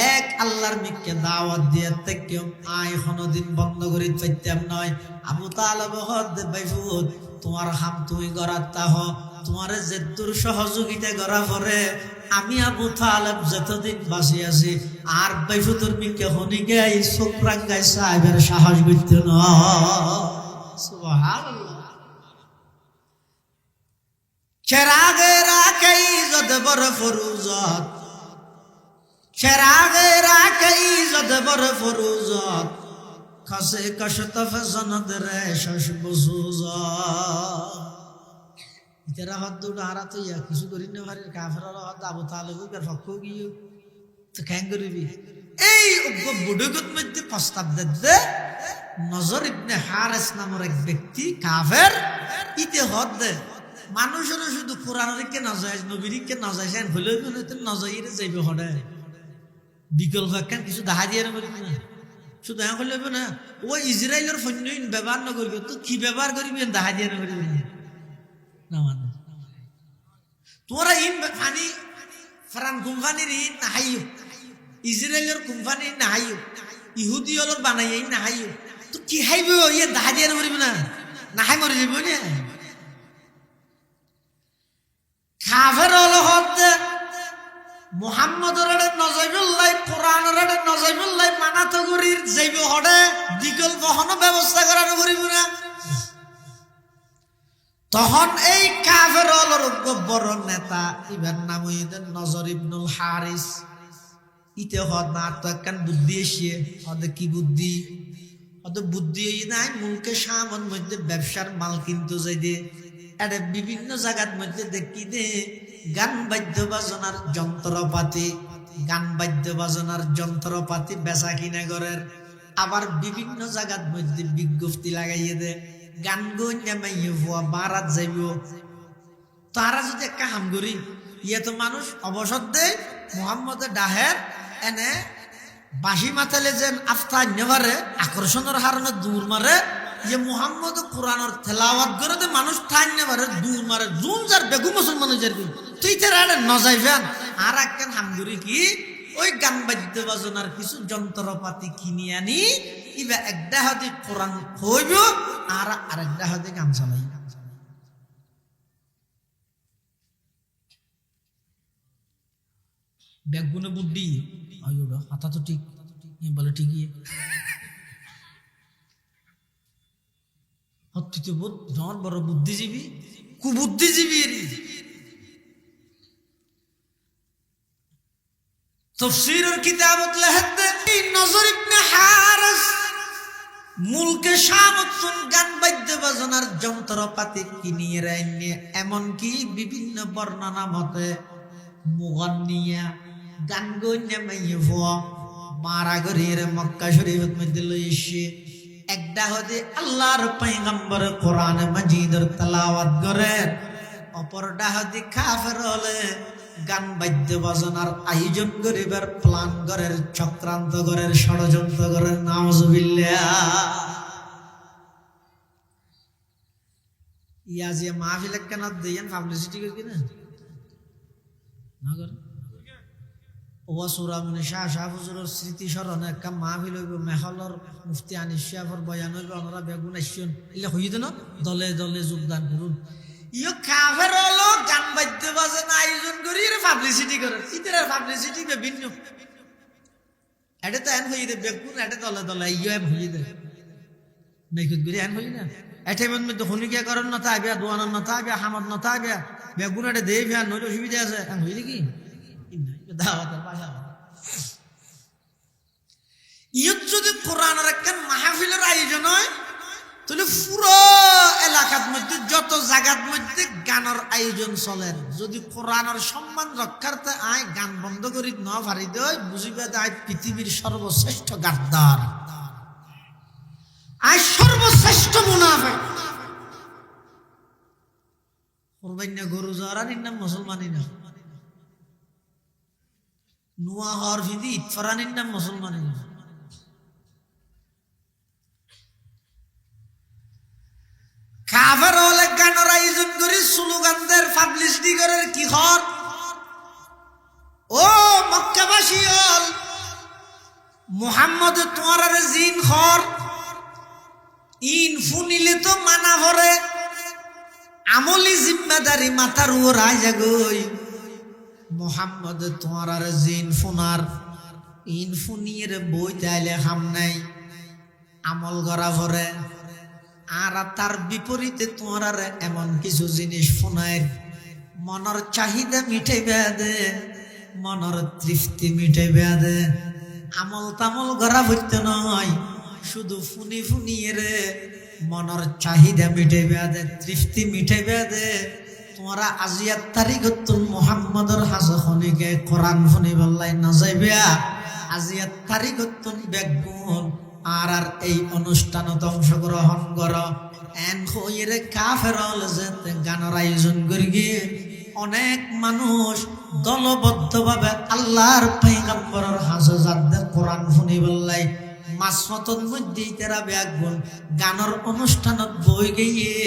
S1: এক আল্লাহর মিকে দাওয়াত দিয়ে কেউ আই কোনদিন বন্ধ করে পাইতাম নয় আবু তালেব হদ বাইফুত তোমার হাম তুমি গড়াতা হ তোমার যে দূর সহযোগিতা করা পরে আমি আবু তালেব যতদিন বাঁচি আছি আর বাইফুতর মিকে হনি গাই সোকরাং গাই সাহেবের সাহস করতে না সুবহানাল্লাহ চেরাগে রাখাই যদ বড় ফরুজত চেরাগে রাখাই যদ বড় ফরুজত খাসে কশতফ জনদ রে শশ বুজুজত ইতারা হদ দুটা হারা তো ইয়া কিছু করি না পারে কাফেররা হদ আবু তালেব এর পক্ষ গিয়ে তো কেন করিবি এই বুড়ুগত মধ্যে প্রস্তাব দে নজর ইবনে হারেস নামের এক ব্যক্তি কাফের ইতে হদ দে মানুষের শুধু কোরআনকে নজাইজ নবীকে নজাইজ হলেও নজইরে যাইবে হডে বিকল্প একখান কিছু দেখা দিয়ে না শুধু হ্যাঁ হলে না ও ইসরায়েলের সৈন্য ব্যবহার না করবে তো কি ব্যবহার করবি দেখা দিয়ে না করবি না মানে তোরা ইন ফানি ফ্রান কোম্পানির ইন নাহাইও ইসরায়েলের কোম্পানি নাহাইও ইহুদি হলোর বানাই নাহাইও তো কি হাইব ইয়ে দেখা দিয়ে না করবি না নাহাই মরে যাবি না কাফের হলো হতে মুহাম্মদের নজাইবুল্লাহ কোরআনের নজাইবুল্লাহ মানাতো করির যাইব হড়ে বিকল্প হন ব্যবস্থা করানো করিব না তখন এই কাফের হলোর বড় নেতা ইবার নাম হইতেন নজর ইবনুল হারিস ইতে হদ না তো একখান বুদ্ধি এসে হদে কি বুদ্ধি হদে বুদ্ধি নাই মুলকে সামন মধ্যে ব্যবসার মাল কিনতে যাই দে এটা বিভিন্ন জায়গার মধ্যে দেখি দে গান বাদ্য বাজনার যন্ত্রপাতি বেচা কিনা করেন আবার বিভিন্ন জায়গার মধ্যে বিজ্ঞপ্তি লাগাইয়ে দে গান গাইয়ে ভুয়া বারাত যাইব তারা যদি একটা হাম করি ইয়ে তো মানুষ অবসর দেয় মোহাম্মদের ডাহের এনে বাসি মাতালে যেন আফতা নেবারে আকর্ষণের হারণে দূর মারে যে মুহাম্মদ কোরআনের তেলাওয়াত করে দে মানুষ ঠাই নেবারে দূর মারে জুম যার বেগু মুসলমানের যারবি তুই তারা নজাইবেন আর একখান হামগুড়ি কি ওই গান বাদ্য বাজনার কিছু যন্ত্রপাতি কিনে আনি ইবা একটা হাতে কোরআন হইব আর আরেকটা হাতে গান চালাই বেগুনে বুদ্ধি হাতা তো ঠিক বলে ঠিকই জন বড় বুদ্ধিজীবী কুবুদ্ধিজীবী তাফসীরের কিতাবত লেখতে নজর ইবনে হারিস মুলকে শামতুন গান বাদ্য বাজনার যন্ত্রপাতি কিনিয়ে রাইনে এমন কি বিভিন্ন বর্ণনা মতে মুগান্নিয়া গান গইনে মাইফ মারা গরির মক্কা শরীফত মধ্যে লইছে একটা হদে আল্লাহর পয়গম্বর কোরআন মাজিদের তেলাওয়াত করেন অপরটা হদে কাফের হলে গান বাদ্য বাজনার আয়োজন করিবার প্ল্যান করেন চক্রান্ত করেন ষড়যন্ত্র করেন নাউজুবিল্লাহ ইয়া যে মাহফিল কেন দেন পাবলিসিটি করি না না করে ওয়াসুরা মানে শাহ হুজুরের স্মৃতি স্মরণে একটা মাহফিল হইব মেহলর মুফতি আনিস শাহর বয়ান হইব আমরা বেগুন আসছেন এলে হইত না দলে দলে যোগদান করুন ইয়ে কাফের হলো গান বাদ্য বাজনা আয়োজন করি পাবলিসিটি করে ইতার পাবলিসিটি বিভিন্ন এটা তো এন হইয়ে দে বেগুন এটা দলে দলে ইয়ে এম হইয়ে দে মেকুত গিরি এন হই না এটাই মধ্যে হনিকা করেন না তাই বিয়া দোয়ানোর না তাই বিয়া হামদ না তাই বিয়া বেগুন এটা দেই বিয়া নইলে অসুবিধা আছে এন হইলে কি যদি কোরআনের একখান মাহফিলের আয়োজন হয় তাহলে পুরো এলাকার মধ্যে যত জায়গার মধ্যে গানের আয়োজন চলে যদি কোরআনের সম্মান রক্ষার্থে আয় গান বন্ধ করি ন ভারি দেয় বুঝিবে আয় পৃথিবীর সর্বশ্রেষ্ঠ গাদ্দার আয় সর্বশ্রেষ্ঠ মুনাফিক কোরবানি গরু জরানির নাম মুসলমানই না নুয়া হওয়ার ভিদি ইতফারানির নাম মুসলমানের নাম কাফের হলে গানের আয়োজন করি স্লোগানদের পাবলিসিটি করে কি হর ও মক্কাবাসী হল মুহাম্মদ তোমার জিন হর ইন ফুনিলে তো মানা ভরে আমলি জিম্মাদারি মাথার উপর আয় যাগই মোহাম্মদ তোমার আর জিন ফোনার ইন ফুনিয়ে বই তাইলে হাম নাই আমল করা ভরে আর তার বিপরীতে তোমার আর এমন কিছু জিনিস ফোনায় মনের চাহিদা মিটে বেদে মনের তৃপ্তি মিটে বেদে আমল তামল করা ভরতে নয় শুধু ফুনি ফুনিয়ে রে মনের চাহিদা মিটে বেদে তৃপ্তি মিটে বেদে তোমরা আজিয়াত তারিখতুল মুহাম্মাদর হাসখনিকে কোরআন ফনি বললাই না যাইবা আজিয়াত তারিখতুল বেগুন আর এই অনুষ্ঠানত অংশগ্রহণ করো এন হইরে কাফের যে গানের আয়োজন করি গিয়ে অনেক মানুষ দলবদ্ধভাবে আল্লাহর পয়গম্বরের হাজরাতদের কোরআন শুনি বললাই মাসফতর মধ্যে তারা বেগুন গানের অনুষ্ঠানত বই গিয়ে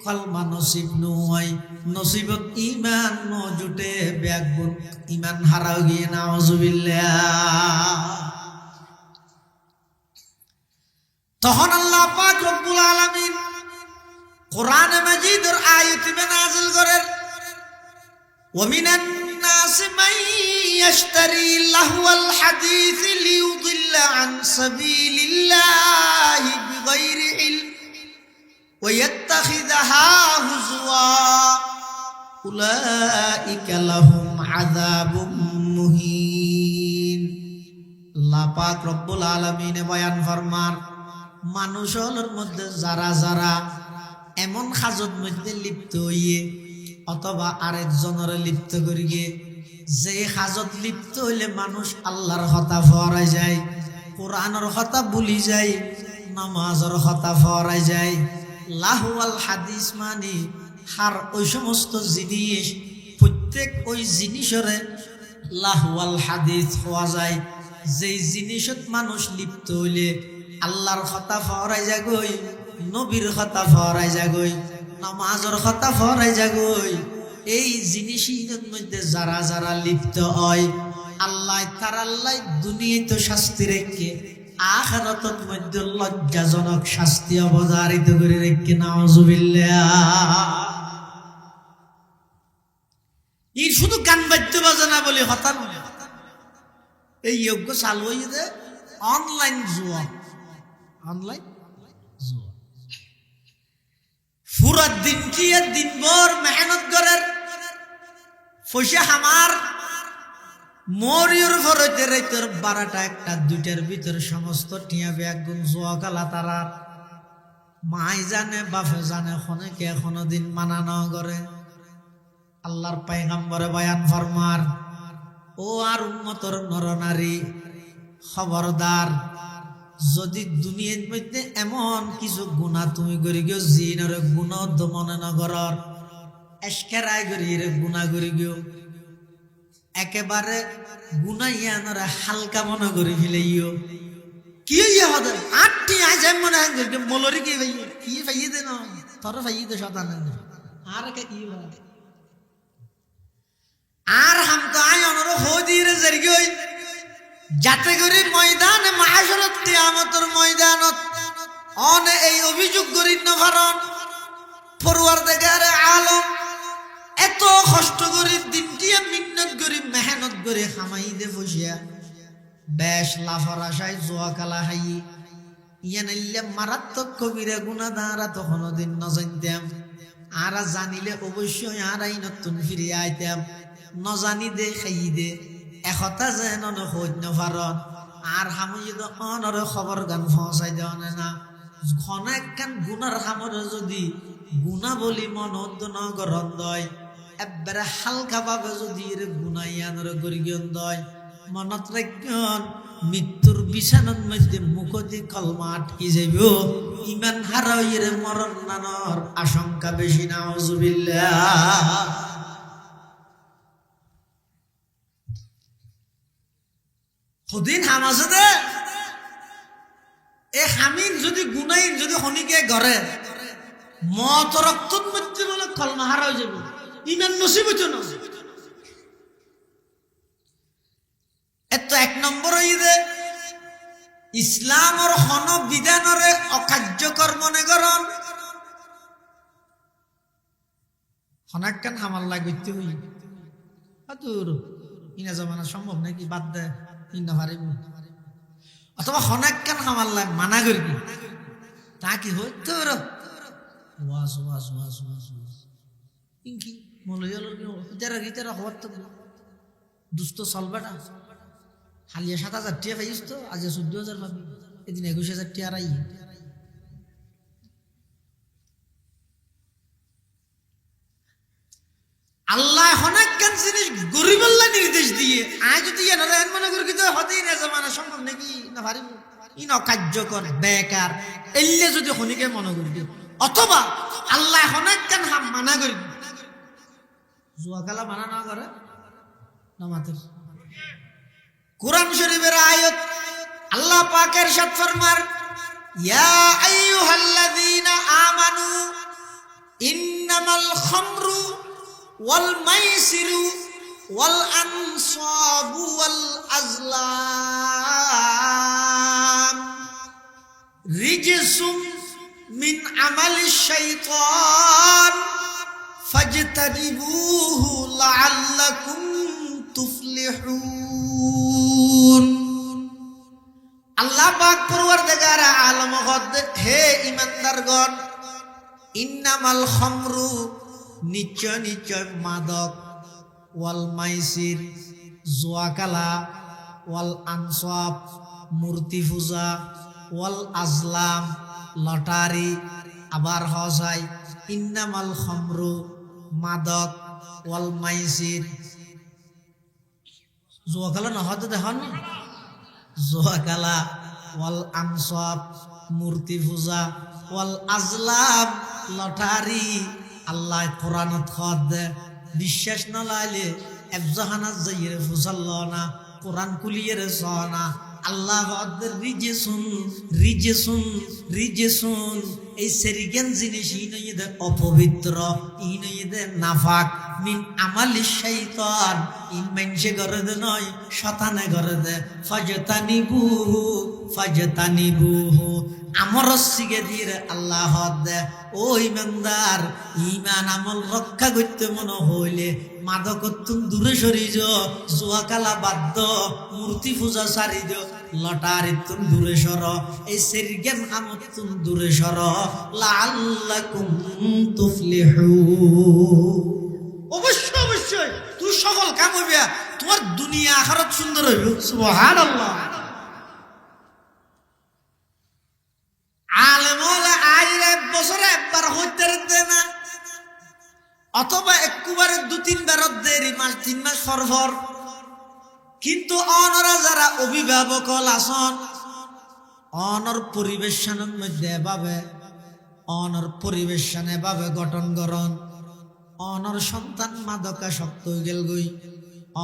S1: কলমা নসিব নয় নসিবত ইমান ন জুটে বেগুন ইমান হারাও গিয়ে নাউজুবিল্লাহ। তখন আল্লাহ পাক রব্বুল আলামিন কোরআন মাজিদের আয়াত নাযিল করেন ওয়ামিনান নাস মান ইয়াশতারি লাহওয়াল হাদিস লিইউদিল্লা আন সাবিলিল্লাহি বিগাইরি ইলম ওয়া ইয়াত্তাখিযাহা হুজওয়া উলাইকা লাহুম আযাবুম মুহিন। আল্লাহ পাক রব্বুল আলামিন বয়ান ফরমান মানুষের মধ্যে যারা যারা এমন কাজের মধ্যে লিপ্ত হইয়ে অথবা আরেকজনের লিপ্ত করিয়ে যে কাজত লিপ্ত হইলে মানুষ আল্লাহর কথা ফরাই যায়, কোরআনের কথা ভুলি যায়, নামাজের কথা ফরাই যায়। লাহওয়াল হাদিস মানে হার ওই সমস্ত জিনিস প্রত্যেক ওই জিনিসের লাহওয়াল হাদিস হওয়া যায়। যেই জিনিসত মানুষ লিপ্ত হইলে আল্লাহর কথা ফরাই যাগই, নবীর কথা ফরাই যাগই, নামাজের কথা ফরাই যাগই। এই জিনিসের মধ্যে যারা যারা লিপ্ত হয় আল্লাহ তার আল্লাহ দুনিয়ায় তো শাস্তি রেখে আখিরাতের মধ্যে লজ্জাজনক শাস্তি অবধারিত করে রেখে নাউজুবিল্লাহ। এই শুধু গান বাদ্য বাজনা বলে হতা নয়, এই যোগ্য চালু হয়ে অনলাইন জুয়া, অনলাইন জুয়া পুরা দিন কি দিনভর মেহনত করে পয়সা আমার মরিয়র ফরতে রাইতের 12টা 1টা 2টার ভিতর সমস্ত টিয়া বেগুন জুয়া কালা তারার মাই জানে বাপে জানে অনেকে এখনো দিন মানানো করে। আল্লাহর পয়গম্বরে বয়ান ফরমার ও আর উম্মতর নরনারী খবরদার, যদি দুনিয়ার মধ্যে এমন কিছু গুনাহ তুমি করি গিয়ে জিনের গুনাহ দমনে নগরর এসকেরাই করি রে গুনাহ করি গিয়ে একেবারে গুনাইয়ানরে হালকা মনে করি ফেলাইও কি ইয়ে হদে আটটি আজ মনে হয় মলরি কি ভাই কি ভাইয়ে দে না তোর ভাইয়ে দে শতান আর কে কি আর হাম তো আয় অনর হদিরে জরিগই যাতে করে ময়দানে মাহশরত কিয়ামতের ময়দানত অনে এই অভিযোগ করি না কারণ পরওয়ারদিগারে আলম এত কষ্ট করে দিনটি মিন্নত করে মেহনত করে খামাই দে বসিয়া বেশ লাফার আশায় জোয়া কালা হাই ইয়ানাইলে মারাত্মক কবিরা গুনাহ দ্বারা তখনও দিন ন জানতাম আর জানিলে অবশ্যই আর আই নতুন ফিরে আইতাম ন জানি দে খাই দে একতা যেন নৈন্য ভারত আর হামুই অনর খবর গান পৌঁছাই দেওয়া না ঘন একখান গুণার হামরে যদি গুণা বলি মনত নগরণ দয় একবারে হালকা ভাবে যদি এর গুণাইয়ানর গরিগন দয় মনত রাখন মৃত্যুর বিছানার মধ্যে মুখতি কলমা আটকি যাইব ইমান হারাইয়ের মরণ নানর আশঙ্কা বেশি নাউজুবিল্লাহ। সদিন হামাজে দে এ হামিন যদি গুনাইন যদি হনিকে গড়ে মত রক্তত মধ্যে বলে কলমা হারা হয়ে যাবে ইমান নসিব হইতো না। এত 1 নম্বর হইদে ইসলামর হন বিধানরে অকার্যকর মনে করন হনাক্কান হামাল লাগতে হই আতুর ইনা জমানা সম্ভব নাকি বাদ দে ইনা পারিব অথবা হনাক্কান হামাল লাগ মানা করবি তা কি হইতো র ওয়াজ ওয়াজ ওয়াজ ওয়াজ ইনকি মলয়ালর যারা গিতারা হওয়ার তো দুস্থ চলবেটা হালিয়া 7,000 টাকা পাইস তো আজ 14,000 পাবি এদিন 21,000 টাকা রাই আল্লাহ অনেক কান জিনিস গরিবল্লা নির্দেশ দিয়ে আয় যদি এনারা মনে করি কিন্তু হতেই না জমানা সম্ভব নাকি না পারিব ই ন কার্যকর বেকার এলে যদি হনিকে মনে করি অথবা আল্লাহ অনেক কান হাম মানা করি জুয়াকালা মানা না করে নামাতের কুরআন শরীফের আয়াত আল্লাহ পাকের ইরশাদ ফরমার ইয়া আইয়ুহাল্লাযীনা আমানু ইন্নামাল খামরু ওয়াল মাইসিরু ওয়াল আনসাবু ওয়াল আজলাম রিজসুম মিন আমালিশ শাইতান ফাজতানিবুহু লাআল্লাকুম তুফলিহুন। আল্লাহ পাক পরওয়ারদিগার আলম হদ হে ঈমানদারগণ ইন্নামাল খামরু নিশ্চয় নিশ্চয় মাদক ওয়াল মাইসির জুয়াকালা ওয়াল আনসাব মূর্তি পূজা ওয়াল আজলাম লটারি আবার হসাই ইন্নামাল খামরু মাদক ওয়াল মাইসির জুয়াকালা নহতে দেখুন জুয়াকালা ওয়াল আনসাব মূর্তি পূজা ওয়াল আজলাম লটারি আল্লাহ কোরআনত খদ বিশ্বাস না লাইলে এফজাহানাত যাইরে ফুসাল্লানা কোরআন কুলিয়ে সনা আল্লাহ রিজেসুন রিজেসুন রিজেসুন এই সেরিগেন জিনিস ইনইদে অপবিত্র ইনইদে নাফাক মিন আমালিশ শাইতান ইন মেনশে করে দে নয় শয়তানে করে দে ফাজতানিবুহু ফাজতানিবুহু আমর সিগে দিয়ে আল্লাহ দে ও ইমানদার ইমান আমল রক্ষা করতে মনে হইলে মাদক দূরে সরি জুয়াকালা বাদ্য মূর্তি পূজা সারি দিও লটারি তুমি দূরে সর এই সেরগেম আমত তুমি দূরে সর লাআল্লাকুম তুফলিহুন। অবশ্যই অবশ্যই তুই সকল কাম হইবে তোমার দুনিয়া আখিরাত সুন্দর হইব সুবহানাল্লাহ। আলেমলে আইরে বছরে একবার হইতে দে না অথবা একবারে দু তিনবার দেরি মাস 3 মাস ফরফর কিন্তু অনরা যারা অভিভাবক আসন অনর পরিবেশনের মধ্যে এভাবে অনর পরিবেশনে এভাবে গঠন করন অনর সন্তান মাদকাসক্ত হয়ে গেল গই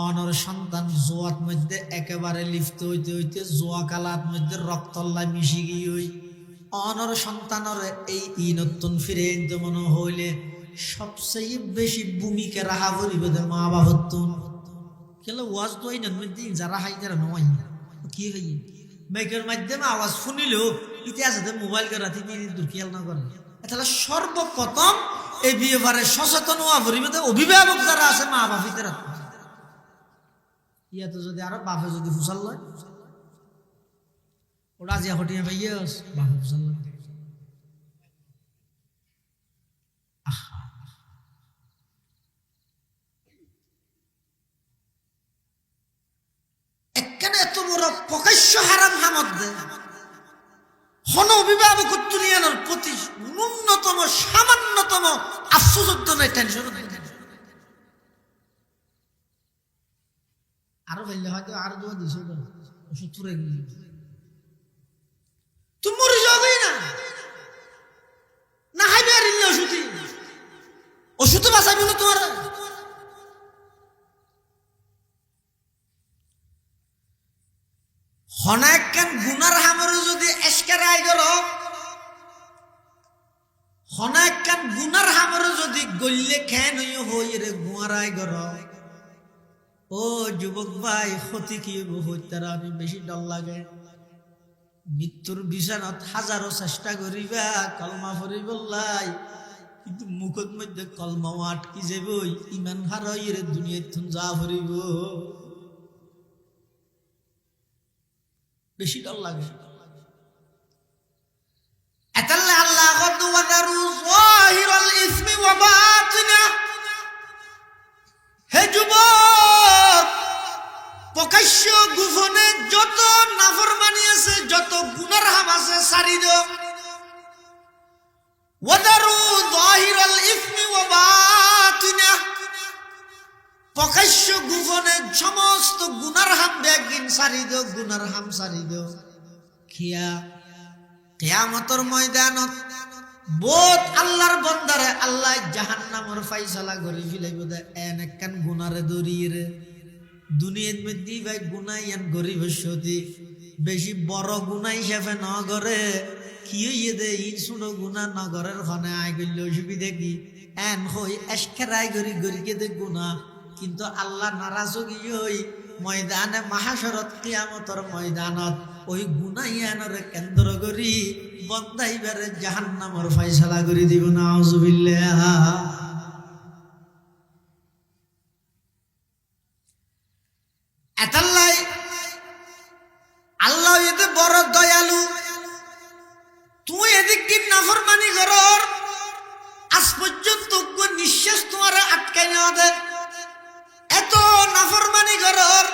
S1: অনর সন্তান জোয়াত মধ্যে একেবারে লিপ্ত হইতে হইতে জোয়া কালার মধ্যে রক্তল্লায় মিশি গিয়ে অনর সন্তানর এই নতুন ফিরে আনতে মনে হইলে সবচেয়ে বেশি ভূমিকা রাহা করিবে মা বাবতুন কেলে ওয়াজ তো এই মধ্যে যারা হাই যারা নয় কি হই মাইকের মাধ্যমে আওয়াজ শুনিলেও ইতিহাসে মোবাইল করা তিনি দূর খেয়াল না করেন তাহলে সর্বপ্রথম এই ব্যাপারে সচেতন হওয়া পরিবে অভিভাবক যারা আছে মা বাপিতেরা ইয়াতে যদি আরো বাপে যদি ফুসাল লয় ওরা যে হটিয়ে পাইয়ে বাপে ফুসাল লয় এত বড় প্রকাশ্য হারাম হামদে হন অভিভাবক দুনিয়ার প্রতি ন্যূনতম সামান্যতম আফসোস নাই টেনশন আরো বললে হয়তো আরো দোয়া দিস ওষুধ তুলে গিয়ে তুমি মরে যাবে না হাইবে আর ওষুধই ওষুধ বাঁচাবি না তোমার হনাকান গুনার হামরে যদি এসকারাই গর হনাকান গুনার হামরে যদি গল্লে খেন হই রে গুয়ারাই গর ও যুবক ভাই ক্ষতি কি হইতারা আমি বেশি ডর লাগে মৃত্যুর বিছানাত হাজারো চেষ্টা করিবা কলমা পড়িব লাই কিন্তু মুখত মধ্যে কলমাও আটকি যাবই ইমান হারাই রে দুনিয়াত থুন যা ভরিব বেশি ডর লাগে এতাল্লা আল্লাহ কত ওয়াদারু যাহিরাল ইসমি ওয়া বাতিনা হে যুবক প্রকাশ্য গোপনে যত নাফরমানি আছে যত গুনার হাম আছে সারি দাও ওয়াদারু যাহিরাল ইসমি ওয়া বাতিনা প্রকাশ্য গোপনে সমস্ত গুনার হাম একদিন সারি দিও, গুনার হাম সারি দিও। কিয়ামতের ময়দানত বহুত আল্লাহর বন্দারে আল্লাহ জাহান্নামের ফাইসালা করে ফেলাইব দে। এন একখান গুনারে দরিয়ে রে দুনিয়ার মধ্যে ভাই গুনাইয়ান গরিব সতী বেশি বড় গুনা হিসাবে নগরে কি হইয়ে দে ই ছোট গুনা নগরের খনে আই করলে অসুবিধা কি? এন হই এসকেরাই গরি গরিকে দে গুনা, কিন্তু আল্লাহ নারাজ হই ময়দানে মাহাশরত কিয়ামতের ময়দানত ওই গুনাইয়ানরে কেন্দ্র করি বন্দাইবারে জাহান্নামের ফয়সালা করে দিব। নাউজুবিল্লাহ। এতাল্লাই আল্লাহ এতে বড় দয়ালু। তুই এদিক দিন নাফরমানি করর আজ পর্যন্ত নিঃশ্বাস তোমার আটকাই নেওয়া দে। এত নাফরমানি করর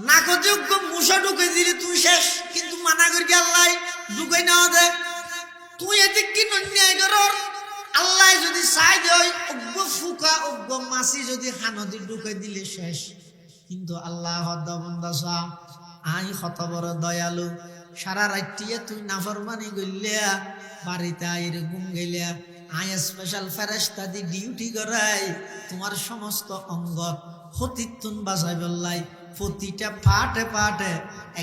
S1: নাকযোগ্য মুসা ঢুকে দিলে তুই শেষ, কিন্তু মানা করি আল্লাহ ঢুকাই নেওয়া দে। তুই এদিক কি অন্যায় করর আল্লাহ যদি চাই দেয় অজ্ঞ ফুকা অজ্ঞ মাসি যদি হানদি ঢুকে দিলে শেষ, কিন্তু আল্লাহ বন্দা আই কত বড় দয়ালু। সারা রাত্রিয়ে তুই নাফরমানি গইলিয়া বাড়িতে আইরে ঘুম গেলিয়া আই স্পেশাল ফেরেশতা দি ডিউটি করাই তোমার সমস্ত অঙ্গ হতিতুন বাজাই বললাই। প্রতিটা পাটে পাটে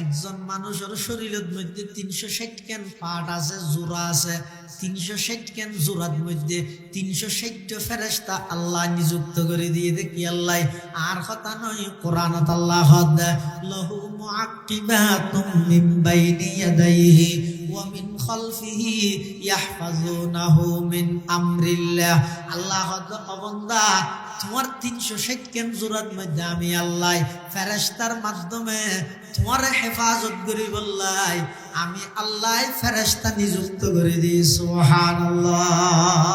S1: একজন মানুষের শরীরের মধ্যে 360 কেন পাট আছে, জোড়া আছে। 360 কেন জোড়ার মধ্যে 360 ফেরেশতা আল্লাহ নিযুক্ত করে দিয়ে দেখি আল্লাহ। আর কথা নয়, কোরআনত আল্লাহ লাহু মুআক্কিবাতুম মিন বাইনি ইয়াদাইহি ওয়া মিন খালফিহি ইয়াহফাজুনাহু মিন আমরিল্লাহ। আল্লাহ বান্দা তোমার 360 কেন জোড়ার মধ্যে আমি আল্লাহ ফেরেশতার মাধ্যমে তোমার হেফাজত করি বললাই। আমি আল্লাহ ফেরেশতা নিযুক্ত করে দিই। সুবহানাল্লাহ।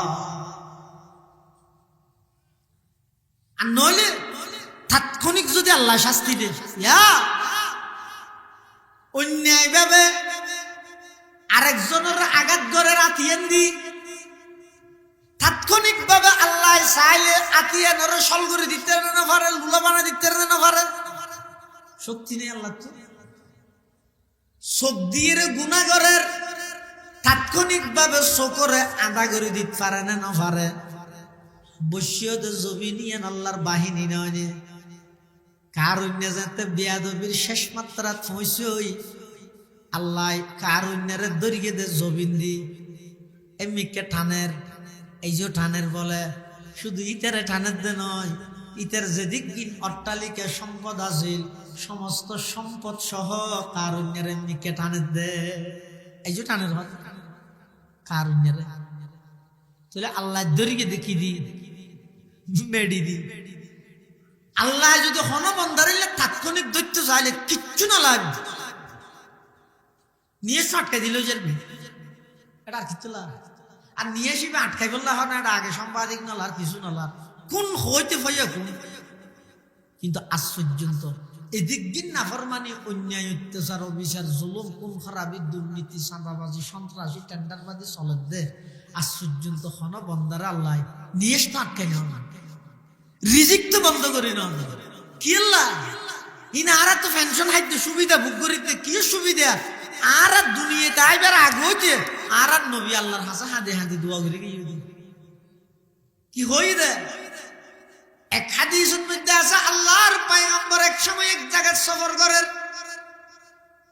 S1: আর নইলে তাৎক্ষণিক যদি আল্লাহ শাস্তি দেয়, অন্যায় ভাবে আরেকজনের আঘাত করে রাতিয়ান দি, তাৎক্ষণিক ভাবে আল্লাহ চাইলে আতিয়ানের সল করে দিতে না পারে, লুলা বানা দিতে না পারে, শক্তি নেই আল্লাহ। তো চোখ দিয়ে গুনাহগারের তাৎক্ষণিক ভাবে চোখরে আদা করে দিতে পারে না পারে। বসিয়তে জমিনিয়ান আল্লাহর বাহিনী নয় কারুণ্য যাতে বেয়াদবির শেষ মাত্রা পৌঁছই আল্লাহ কারুণ্যের দরিয়ে দে জবিন দি এমনিকে ঠানের। এই যে ঠানের বলে শুধু ইতারে ঠানের দে নয়, ইতার যেদিক দিন অট্টালিকা সম্পদ আছিল সমস্ত সম্পদ সহ কারুণ্যের এমনিকে ঠানের দে। এই যে ঠানের হয় কারুণ্যের তাহলে আল্লাহ দরিয়ে দেখি দি মেডি দি। আল্লাহ যদি হন বন্ধারিলে তাৎক্ষণিক দৈত্য চাইলে কিচ্ছু না লাগবে, নিয়ে আটকাই দিল যে এটা আর কিচ্ছু লাগ। আর নিয়ে এসে আটকাই বললে হয় না, এটা আগে সাংবাদিক নলার কিছু নলার কোন হইতে হইয়া কোন। কিন্তু আজ পর্যন্ত এদিক দিন নাফরমানি অন্যায় অত্যাচার অবিচার জুলুম কোন খারাপি দুর্নীতি চাঁদাবাজি সন্ত্রাসী টেন্ডারবাজি চলে দে। আজ পর্যন্ত হন বন্দারা আল্লাহ নিয়ে এসে আটকাই নেওয়া না, রিজিক তো বন্ধ করে নেওয়া কি আল্লাহ ইনা আর তো পেনশন হাইতে সুবিধা ভোগ করিতে কি সুবিধা। আর দুনিয়াতে আইবার আগে আর নবী আল্লাহর হাসা হাঁদে হাঁদে দোয়া করে কি হই দে। এক হাদিসের মধ্যে আছে আল্লাহর পয়গম্বর এক সময় এক জায়গায় সফর করেন।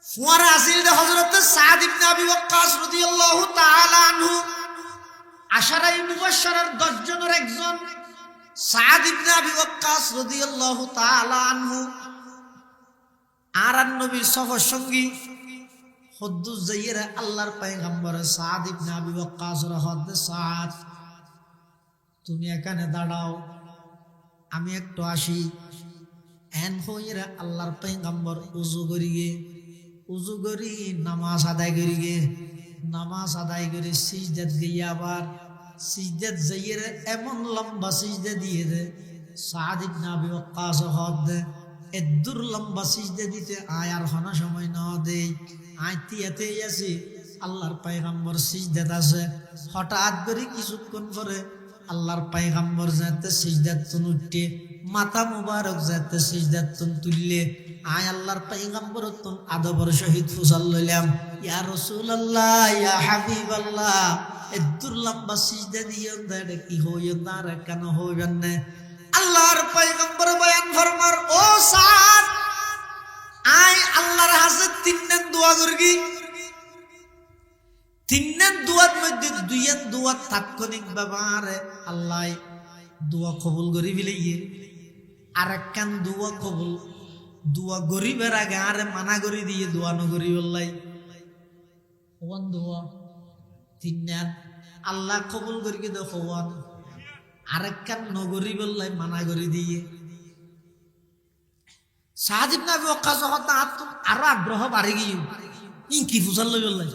S1: ফুয়ারা আসিল হযরত সাদ ইবনে আবি ওয়াক্কাস রাদিয়াল্লাহু তাআলা আনহু, আশারায়ে মুবাশশারার 10 জনের একজন সাদ ইবনে আবি ওয়াক্কাস রাদিয়াল্লাহু তাআলা আনহু। আর নবীর সফর সঙ্গী হদ্দুস যাইরা আল্লাহর পয়গম্বর সাদ ইবনে আবি ওয়াক্কাস হদ্দে সাদ তুমি এখানে দাঁড়াও, আমি একটু আসি। এন হইরা আল্লাহর পয়গম্বর উযু করি নামাজ আদায় করি নামাজ আদায় করে সিজদাত গিয়ে আবার সিজদাত যাইরা এমন লম্বা সিজদা দিয়ে দে সাদ ইবনে আবি ওয়াক্কাস হদ্দে এদুর লম্বা সিজদা দিতে আয়ার হনা সময় না দেই আইতিয়াতে আছে আল্লাহর পয়গম্বর সিজদাত আছে। হঠাৎ করে কিছুক্ষণ পরে আল্লাহর পয়গম্বর যাতে সিজদাতুন উঠে মাথা মুবারক যাতে সিজদাতুন তুললে আয় আল্লাহর পয়গম্বর তুন আদবর শহীদ ফুসাল লইলাম ইয়া রাসূলুল্লাহ ইয়া হাবিবাল্লাহ এদুর লম্বা সিজদা দিও দে কি হইও তার কেন হইবেন না আল্লাহর পয়গম্বর বয়ান ফরমার ও সাদ আয় আল্লাহর হাতে তিনজন দোয়া করগি তিনজন দোয়ার মধ্যে দুইজন দোয়া তাৎক্ষণিক ব্যবহারে আল্লাহ দোয়া কবুল করি ফেলিয়ে আর একখান দোয়া কবুল দোয়া গরিবের আগে আরে মানা করি দিয়ে দোয়া নগরি বললাই ওয়ান দোয়া তিনজন আল্লাহ কবুল করি দেখো ওয়ান আরেকখান নগরী বললাই মানা করি দিয়ে সাদ ইবনে আবি ওয়াক্কাস আরো আগ্রহ বাড়ি গিয়ে কি ফুসাল লই বললাই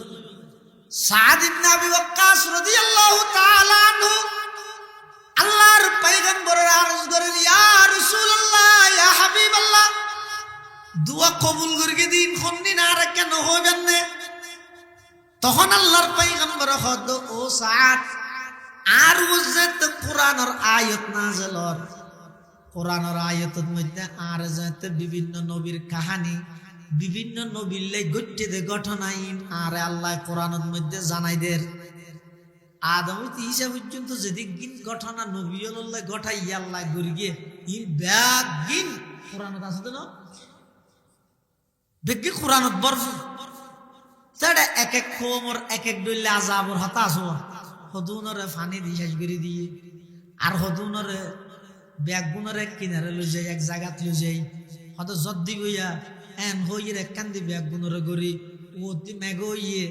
S1: সাদ ইবনে আবি ওয়াক্কাস রাদিয়াল্লাহু তাআলা আনহু আল্লাহর পয়গম্বরের আরজ করেন ইয়া রাসূলুল্লাহ ইয়া হাবিবাল্লাহ দোয়া কবুল করি দিন কোনদিন আর কেন হবেন না তখন আল্লাহর পয়গম্বর হদ ও সাদ আর ওজত কোরআনের আয়াত নাযিল হর কোরআনের আয়াতের মধ্যে আর যাতে বিভিন্ন নবীর কাহিনী বিভিন্ন নবীর লাই ঘটতে ঘটনাই আর আল্লাহ কোরআনের মধ্যে জানাই দের আদম হইতে ঈসা পর্যন্ত যেদিক গিন ঘটনা নবী আল্লাহ ঘটাই আল্লাহ গরি গিয়ে ই ব্যাগ গিন কোরআনত আছে তো না বেগি কোরআনত বরফ তাড়া এক এক খোমর এক এক দইলে আযাবর হতাশ হওয়া হদুনরে ফানি দিয়ে শেষ করে দিয়ে আর হদুনরে ব্যাগ গুনরে কিনারে লই যাই এক জায়গাত লই যাই হয়তো জদ্দি বইয়া এন হইয়ের এক কান্দি ব্যাগ গুনরে গড়ি ও মেঘ ইয়ে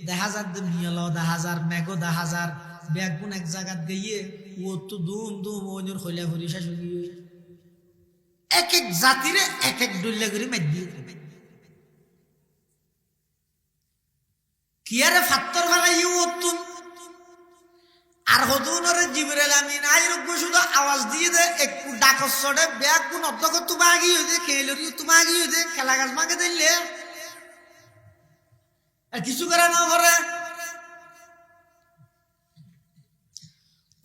S1: 10,000 মিয়াল 10,000 মেঘ 10,000 ব্যাগ গুন এক জায়গাত গিয়ে ও তো দুম দুম ওইর হইলা হরি শেষ হই এক এক জাতিরে এক এক ডুল্লা করে মার দিয়ে কি আরে ফাত্তর ফেলাই ও তুম আর হদুনরে জিবরাইল আমিন আইরুক শুধু আওয়াজ দিয়ে দে একটু ডাকস চড়ে ব্যাগ কোন অধ্যক্ষ তুমি আগি হইতে খেলরি তুমি আগি হইতে খেলা গাছ মাকে দিলে আর কিছু করে না করে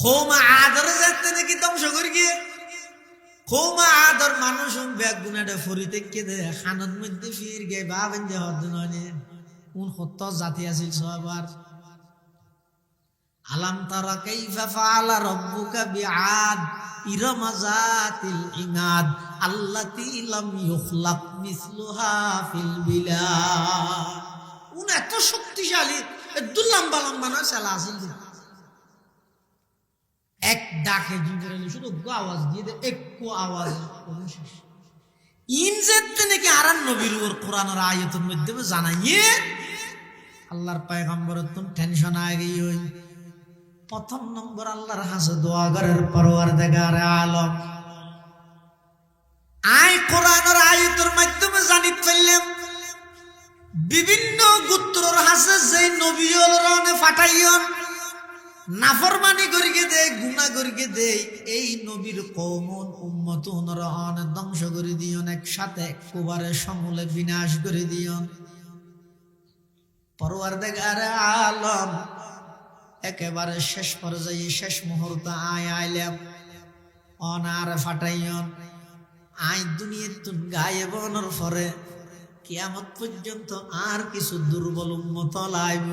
S1: কৌমা আদর যাতে নাকি ধ্বংস করি গিয়ে কৌমা আদর মানুষ ব্যাগ গুনাটা ফরিতে কে দে খানত মধ্যে ফির গে ভাবেন যে হদ নয় কোন সত্য জাতি আছিল সবার আলাম তারা কাইফা ফাআলা রাব্বুকা বিআদ ইরম যাতিল ইমাদ আল্লাতী লাম ইখলাক মিসলুহা ফিল বিলাদ উনি এত শক্তিশালী এত লম্বা লম্বা না চালা আছিল এক ডাকে জিবরাইল শুধু আওয়াজ দিয়ে দে একটু আওয়াজ ইনজেতে নাকি আরান নবীর ওর কোরআনের আয়াতের মধ্যে জানাইয়ে আল্লাহর পয়গম্বরের তো টেনশন আয় গই প্রথম নম্বর আল্লাহর হাসে দোয়া করার পরওয়ারদিগার আলম আয় কোরআনের আয়াতের মাধ্যমে জানি ফেললাম বিভিন্ন গোত্রর হাসে যেই নবীর রনে ফাটাইয়ন নাফরমানি করিকে দেয় গুনাহ করিকে দেয় এই নবীর কওম উম্মত রন ধ্বংস করে দিয়ন একসাথে একবারে সমূলে বিনাশ করে দিয়ন পরওয়ারদিগার আলম একেবারে শেষ পর্যায়ে শেষ মুহূর্ত আইলাম অনার ফাটাইয়ন আই দুনিয়ার তুন গায়েব হওয়ার পরে কিয়ামত পর্যন্ত আর কিছু দুর্বল উম্মত লাইব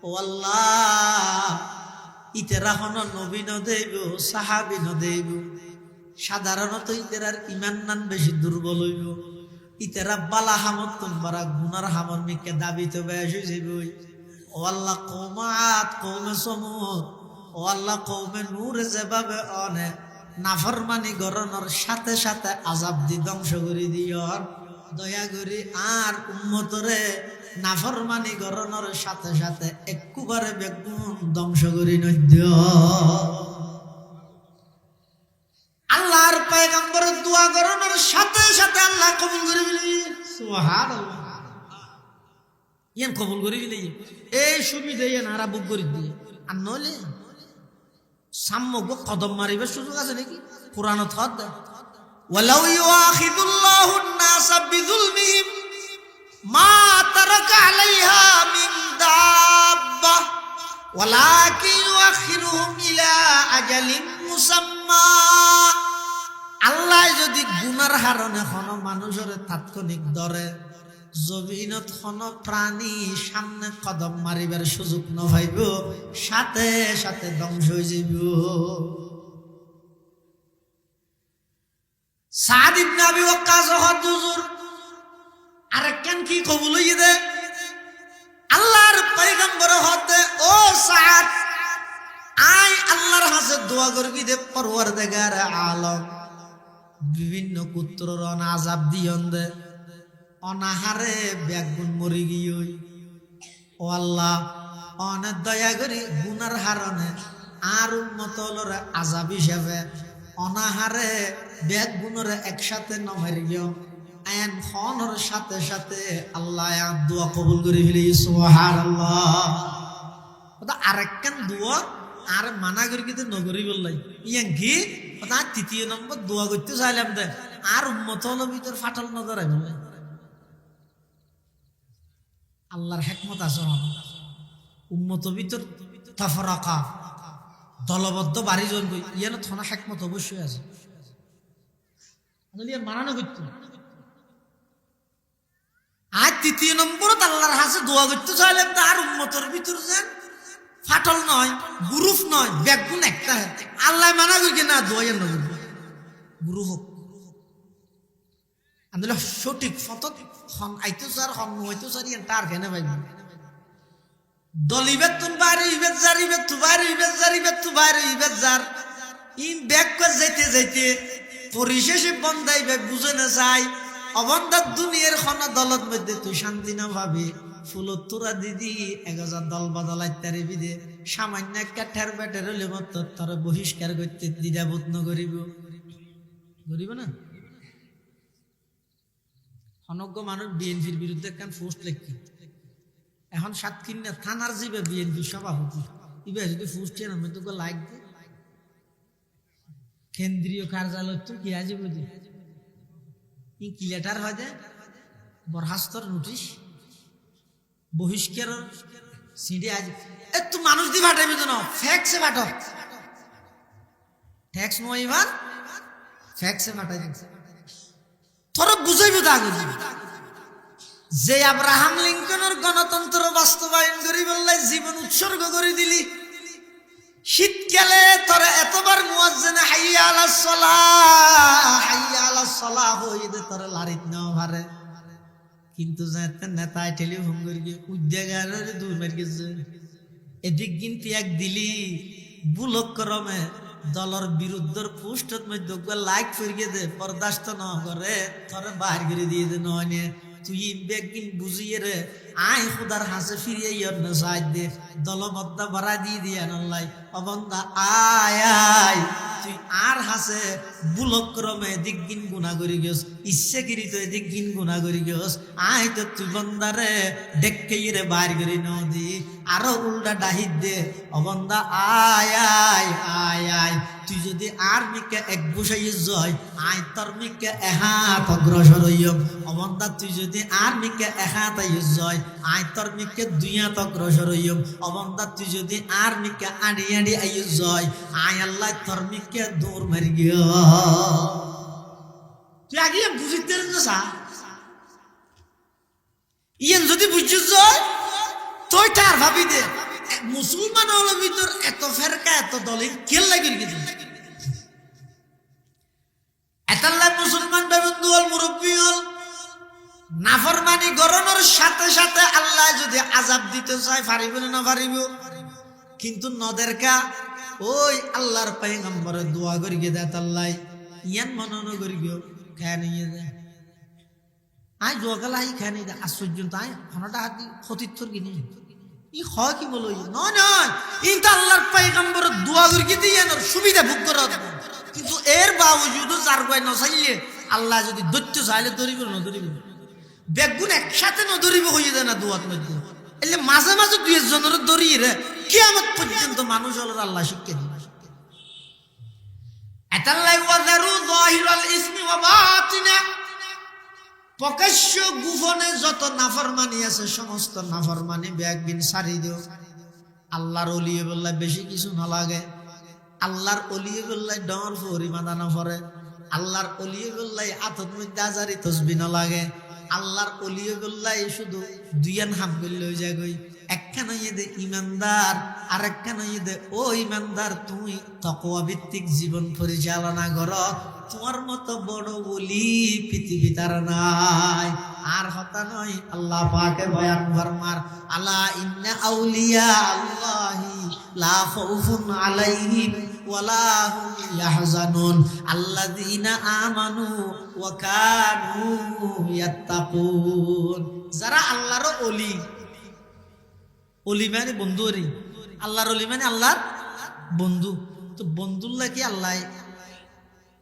S1: ও আল্লাহ ইতেরা হন নবী ন দেব সাহাবী ন দেব সাধারণত ইতেরার ইমান নান বেশি দুর্বল হইব ইতেরা বালা হামত তোমরা গুনার হামর মিকে দাবিতে বেশ হইবই ও আল্লাহ কওমাত কওমে সমুদ ও আল্লাহ কওমে নূর যেভাবে অনে নাফরমানি গরনের সাথে সাথে আযাব দি ধ্বংস করে দিও দয়া করি আর উম্মতরে নাফরমানি গরনের সাথে সাথে একবারে বেগুন ধ্বংস করে নদিও আল্লাহর পয়গম্বরের দোয়া গরনের সাথে সাথে আল্লাহ কবুল করে দিলেন সুবহানাল্লাহ ইয়ান কবুল করে দিলেন এই সুবিধা ইয়ান আরা বুক করে দিয়ে আর নলে সাম্যক কদম মারিবার সুযোগ আছে নাকি কোরআনত হদ ওয়ালাউ ইউআখিদুল্লাহু আন-নাসা বিযুলমিহিম মা তারাকা আলাইহা মিন দাব্বা ওয়ালাকিন ইউআখিরুহুম ইলা আজালিন মুসাম্মা। আল্লাহ যদি গুনার হারণে কোনো মানুষের তাৎক্ষণিক ধরে, জমিনত কোনো প্রাণী সামনে কদম মারিবার সুযোগ নভাইব, সাথে সাথে ধ্বংস হয়ে যাইব। সাদ ইবনে আবি ওয়াক্কাস হুজুর আরেকখান কি কবুল হইয়ে দে, আল্লাহর পয়গম্বর হতে, ও সাদ আই আল্লাহর হাতে দোয়া করবি দে, পরওয়ারদিগার আলম বিভিন্ন কুত্রর আযাব দিয়ন দে, অনাহারে ব্যাগুন মরি গিয়ে, ও আল্লাহ অনেক দয়া করি গুনার হারণে আর উম্মত হলরে আযাব হিসাবে অনাহারে ব্যাগুনরে একসাথে নমার গিয়ে আইন খনর সাথে সাথে আল্লাহ দোয়া কবুল করে ফেলি। সুবহানাল্লাহ। ওটা আরেকখান দোয়া আর মানা করি কিন্তু নগরী বললাই ইয়াং কি ওটা তৃতীয় নম্বর দোয়া করতে চাইলাম দে, আর উম্মত হলো ভিতর ফাটল নজর বললাই। আল্লাহর হেকমত আছে, উম্মত ভিতর তাফরাকা দলবদ্ধ বাড়ি জন্ম ইয়ানো থানা হেকমত অবশ্যই আছে, মানানো করতো। আর তৃতীয় নম্বরত আল্লাহর হাতে দোয়া করতে চাইলেন তার উম্মতের ভিতর যেন ফাটল নয়, গ্রুপ নয়, ব্যাগুন একটা আল্লাহ মানা করি না দোয়া নগর গুরু হোক। আমি সঠিক ফতত খন আইতো স্যার খন হইতো স্যার তার কেন ভাই দলিবেত তুন বাইরে ইবেত জার ইবেত তু বাইরে ইবেত জার ইবেত তু বাইরে ইবেত জার ইন ব্যাগ করে যাইতে যাইতে পরিশেষে বন্দাই ব্যাগ বুঝে না চাই অবন্ধার দুনিয়ার খনা দলত মধ্যে তুই শান্তি না ভাবি ফুলত তোরা দিদি 1000 দল বদলাই তারে বিদে সামান্য একটা ঠের বেটের হলে মত তোর বহিষ্কার করতে দ্বিধাবোধ ন করিব করিব না। অনজ্ঞ মানুষ বিএনপির বিরুদ্ধে কেন পোস্ট লিখি এখন সাতক্ষীরা থানার যাবে বিএনপি সভাপতি ইবে যদি পোস্ট আমি তোকে লাইক দে কেন্দ্রীয় কার্যালয় তো কি আজ বুঝি কি লেটার হয় যে বরখাস্তর নোটিশ বহিষ্কার সিডি আজ একটু মানুষ দিয়ে ভাটাইবি তো না ফ্যাক্সে ভাটো ট্যাক্স নয় এবার ফ্যাক্সে ভাটাই দিচ্ছে তোর বুঝাইব তো আগে যে আব্রাহাম লিঙ্কনের গণতন্ত্র বাস্তবায়ন করি বললে জীবন উৎসর্গ করে দিলি শীতকালে তোর এতবার মুয়াজ্জিনে হাইয়া আলাস সালাহ হইতে তোর লারিত না ভারে কিন্তু যাতে নেতায় টেলিফোন করি উদ্যোগারের দূর মেরে গেছে এদিক কিন্তু এক দিলি বুলক ক্রমে দলের বিরুদ্ধের পোস্টের মধ্যে লাইক ফিরিয়ে দে বরদাস্ত ন করে তোরে বাহির করে দিয়ে দে নয় তুই বেগিন বুঝিয়ে রে আই খুদার হাসে ফিরিয়ে ইয়র না সাহায্য দে দলবদ্ধ বাড়া দিয়ে দিয়ে আনাল্লাই অবন্ধা আয় আয় তুই আর হাসে বুলক্রমে দিক গিন গুণা করি গেছ ইচ্ছেগিরি তো এদিক গিন গুণা করি গেছ আয় তো তুই বন্দারে ডেকে রে বাইর করি নদী আরো উল্টা ডাহিত দে অবন্ধা আয় আয় আয় আয় তুই যদি আর মিকে এক বসাই জয় আয় তোর মিকে এহাত অগ্রসর হইম অবন্ধা তুই যদি আর মিকে এহাত জয় আয় তোর মিকে 2 হাত অগ্রসর হইম অবন্ধা তুই যদি আর মিকে আড়ি আড়ি আই জয় আয় আল্লাহ তোর মিকে দৌড় মারি গিয়া তুই আগে বুঝিতে না ইয়েন যদি বুঝছিস জয় তুই তার ভাবি দে মুসলমান হলো ভিতর এত ফেরকা এত দলে কেল লাগির গেছে এতাল্লাহ মুসলমান বেবন্ধু হল মুরব্বী হল নাফরমানি গরনের সাথে সাথে আল্লাহ যদি আযাব দিতে চায় পারিব না পারিব কিন্তু নদেরকা ওই আল্লাহর পয়গম্বরে দোয়া করি গে দেত আল্লাহ ইয়ান মনন করি গো কেন ইয়ে দে আই দোয়া গলা আই কেন দে আশ্চর্য তাই হনটা হাতি ক্ষতিত্তর কিনে ই হয় কি বলো নয় নয় ইনটা আল্লাহর পয়গম্বর দোয়া করি গে দিয়ে না সুবিধা ভোগ করা কিন্তু এর বাবজুদও যার কয় না চাইলে আল্লাহ যদি দৈত্য চাইলে ধরিব না ধরিব বেগুন একসাথে না ধরিব হয়ে যায় না দোয়ার মধ্যে এলে মাঝে মাঝে 2 জনের ধরিয়ে রে কিয়ামত পর্যন্ত মানুষ হলো আল্লাহ শিক্ষা দিবে আতাল্লাহ ওয়াজারু যাহিরাল ইসমি ওয়া বাতিনা প্রকাশ্য গোপনে যত নাফরমানি আছে সমস্ত নাফরমানি বেগিন সারি দিও আল্লাহর অলিয়ে বললাই বেশি কিছু না লাগে, আল্লাহর অলিয়ে বললাই ডর ফরি মাদানা ফরে, আল্লাহর অলিয়ে বললাই আতত মধ্যে আজারি তসবি না লাগে, আল্লাহর অলিয়ে বললাই শুধু দুইয়ান হাম বললে হয়ে যায় গই। একখানা দে ইমানদার, আর একখানা দে ও ইমানদার তুমি তাকওয়া ভিত্তিক জীবন পরিচালনা করো, তোমার মতো বড় ওলি পৃথিবীতে আর নাই। আর হতা নয়, আল্লাহ পাকে বয়ান ফরমার আলা ইন্না আউলিয়া আল্লাহি লা খাউফুন আলাইহিম ওয়ালা হুম ইয়াহজানুন আল্লাযীনা আমানু ওয়া কানু ইয়াত্তাকুন। যারা আল্লাহর ওলি, ওলি মানে বন্ধু, রে আল্লাহর ওলি মানে আল্লাহর বন্ধু। তো বন্ধুল্লাহ কি আল্লাহ